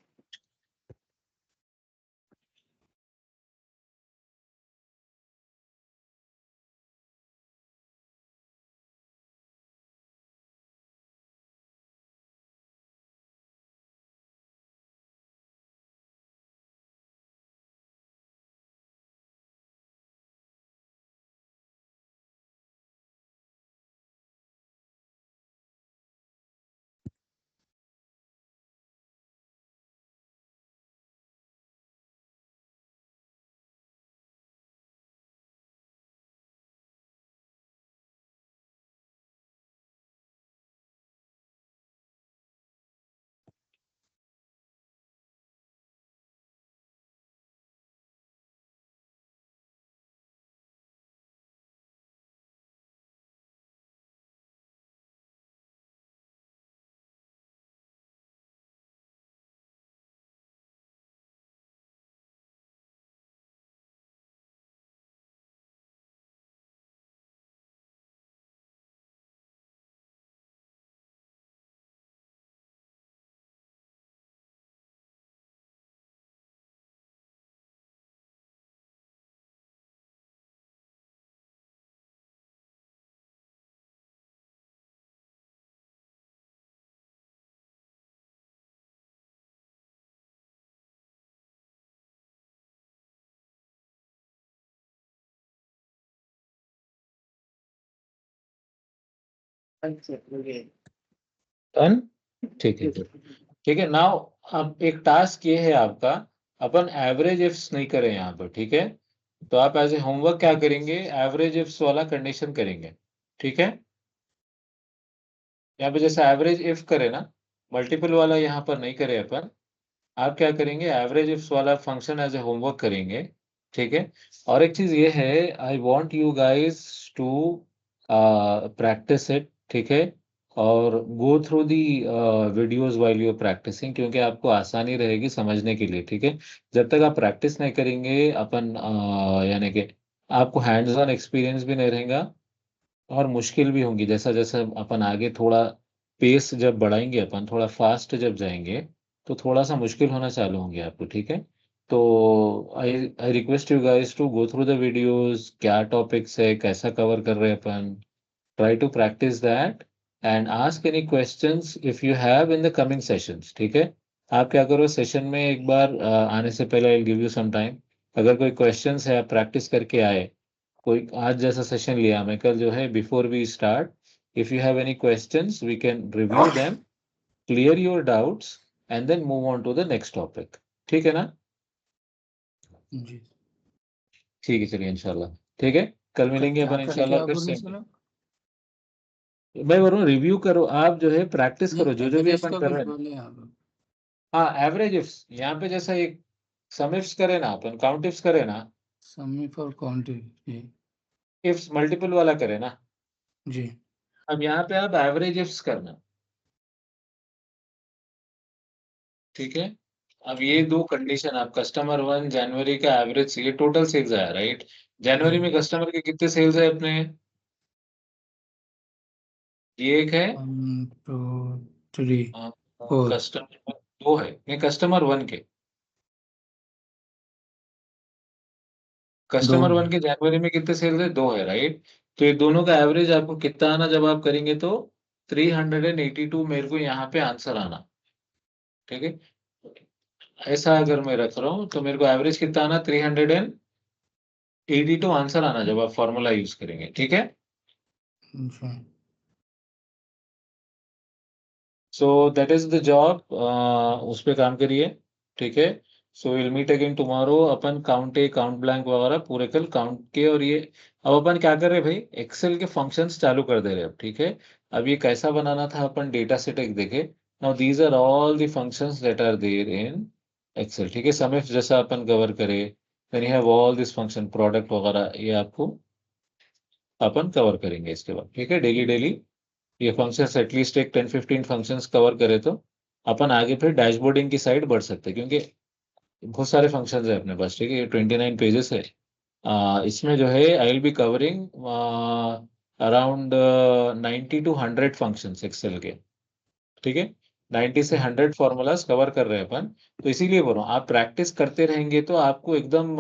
[SPEAKER 3] सर हो गया।
[SPEAKER 1] डन। ठीक है,
[SPEAKER 3] Yes,
[SPEAKER 1] good।
[SPEAKER 3] sir.
[SPEAKER 1] ठीक है, नाउ अब एक टास्क ये है आपका, अपन एवरेज इफ्स नहीं करें यहाँ पर, ठीक है? तो आप एज ए होमवर्क क्या करेंगे, एवरेज इफ्स वाला कंडीशन करेंगे, ठीक है? यहाँ पे जैसे एवरेज इफ करे ना, मल्टीपल वाला यहाँ पर नहीं करे अपन। आप क्या करेंगे, एवरेज इफ्स वाला फंक्शन एज ए होमवर्क करेंगे, ठीक है? और एक चीज ये है, I want you guys to practice it, ठीक है? और go through the videos while you practicing, क्योंकि आपको आसानी रहेगी समझने के लिए, ठीक है? जब तक आप प्रैक्टिस नहीं करेंगे अपन यानी कि आपको हैंड्स ऑन एक्सपीरियंस भी नहीं रहेगा, और मुश्किल भी होंगी। जैसा जैसा अपन आगे थोड़ा पेस जब बढ़ाएंगे, अपन थोड़ा फास्ट जब जाएंगे, तो थोड़ा सा मुश्किल होना चालू होंगे आपको, ठीक है? तो I I request you guys to go through the videos, क्या टॉपिक्स है, कैसा कवर कर रहे हैं अपन, try to practise that and ask any questions if you have in the coming sessions, ठीक है? आप क्या करो, सेशन में एक बार आने से पहले I give you some time, अगर कोई क्वेश्चंस है आप प्रैक्टिस करके आए, कोई आज जैसा सेशन लिया मैं कल जो है, before we start, if you have any questions we can review them, clear your doubts and then move on to the next topic, ठीक है ना?
[SPEAKER 2] जी।
[SPEAKER 1] ठीक है, चलिए इंशाल्लाह, ठीक है, कल मिलेंगे
[SPEAKER 2] क्या
[SPEAKER 1] अपन
[SPEAKER 2] करके
[SPEAKER 1] इंशाल्लाह
[SPEAKER 2] आप
[SPEAKER 1] फिर
[SPEAKER 2] बोल रहे
[SPEAKER 1] सेम।
[SPEAKER 2] सर आप?
[SPEAKER 1] मैं बोल रहा हूँ रिव्यू करो, आप जो है प्रैक्टिस
[SPEAKER 2] नहीं,
[SPEAKER 1] करो जो भी
[SPEAKER 2] एवरेज
[SPEAKER 1] अपन
[SPEAKER 2] का
[SPEAKER 1] कर
[SPEAKER 2] कुछ
[SPEAKER 1] रहे हैं।
[SPEAKER 2] बोले आप।
[SPEAKER 1] हाँ, एवरेज इफ्स यहाँ पे जैसा एक सम इफ्स करे ना अपन, काउंट इफ्स करे ना,
[SPEAKER 2] समी फॉर क्वांटिटी।
[SPEAKER 1] इफ्स मल्टीपल वाला करे ना,
[SPEAKER 2] जी।
[SPEAKER 1] अब यहाँ पे आप एवरेज इफ्स करना, ठीक है? अब ये दो कंडीशन, आप कस्टमर 1 जनवरी का एवरेज, ये टोटल सेल्स आया, राइट? जनवरी में कस्टमर के कितने सेल्स है अपने? ये एक है,
[SPEAKER 2] 1 2 3 4।
[SPEAKER 1] कस्टमर दो है, नहीं कस्टमर 1 के,
[SPEAKER 2] दो
[SPEAKER 1] कस्टमर
[SPEAKER 2] है।
[SPEAKER 1] 1 के जनवरी में कितने सेल्स है? दो है, राइट? तो ये दोनों का एवरेज आपको कितना आना, जब आप करेंगे तो 382 मेरे को यहाँ पे आंसर आना, ठीक है? ऐसा अगर मैं रख रहा हूँ तो मेरे को एवरेज कितना आना, 382 आंसर आना जब आप फॉर्मूला यूज करेंगे, ठीक है?
[SPEAKER 2] जी।
[SPEAKER 1] So that is the job, उस पे काम करिए, ठीक है? So will meet again tomorrow, अपन काउंट ए काउंट ब्लैंक वगैरह पूरे कल काउंट के, और ये अब अपन क्या कर रहे हैं भाई, एक्सेल के फंक्शंस चालू कर दे रहे हैं अब, ठीक है? अब ये कैसा बनाना था, अपन डेटा सेट एक देखे। Now these are all the functions that are there in Excel, ठीक है? सम इफ जैसा अपन कवर करे, then you have all this function product वगैरह, ये आपको अपन कवर करेंगे इसके बाद, ठीक है। डेली डेली ये फंक्शंस एटलीस्ट एक 10-15 फंक्शंस कवर करे तो अपन आगे फिर डैशबोर्डिंग की साइड बढ़ सकते हैं, क्योंकि बहुत सारे फंक्शंस है अपने पास, ठीक है। ये 29 पेजेस है। इसमें जो है I will be covering around 90 to 100 functions Excel के, ठीक है। 90 से 100 फॉर्मूलाज कवर कर रहे हैं अपन। तो इसीलिए बोल रहा हूँ, आप प्रैक्टिस करते रहेंगे तो आपको एकदम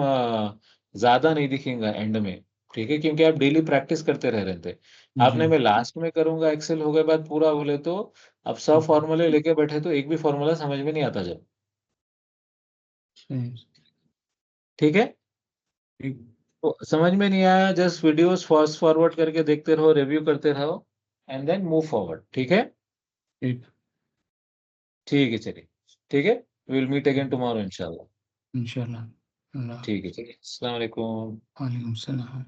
[SPEAKER 1] ज्यादा नहीं दिखेगा एंड में, ठीक है, क्योंकि आप डेली प्रैक्टिस करते रह रहे थे। आपने मैं लास्ट में करूंगा एक्सेल हो गए बाद पूरा बोले तो अब 100 फॉर्मूले लेके बैठे तो एक भी फॉर्मूला समझ में नहीं आता जब,
[SPEAKER 2] सही।
[SPEAKER 1] ठीक है।
[SPEAKER 2] ठीक।
[SPEAKER 1] तो समझ में नहीं आया, जस्ट वीडियोस फास्ट फॉरवर्ड करके देखते रहो, रिव्यू करते रहो एंड देन मूव फॉरवर्ड, ठीक है।
[SPEAKER 2] ठीक।
[SPEAKER 1] ठीक है, चलिए, ठीक है। विल मीट अगेन टुमारो इंशाल्लाह।
[SPEAKER 2] इंशाल्लाह। अल्लाह।
[SPEAKER 1] ठीक है, ठीक है। अस्सलाम वालेकुम।
[SPEAKER 2] वालेकुम सलाम।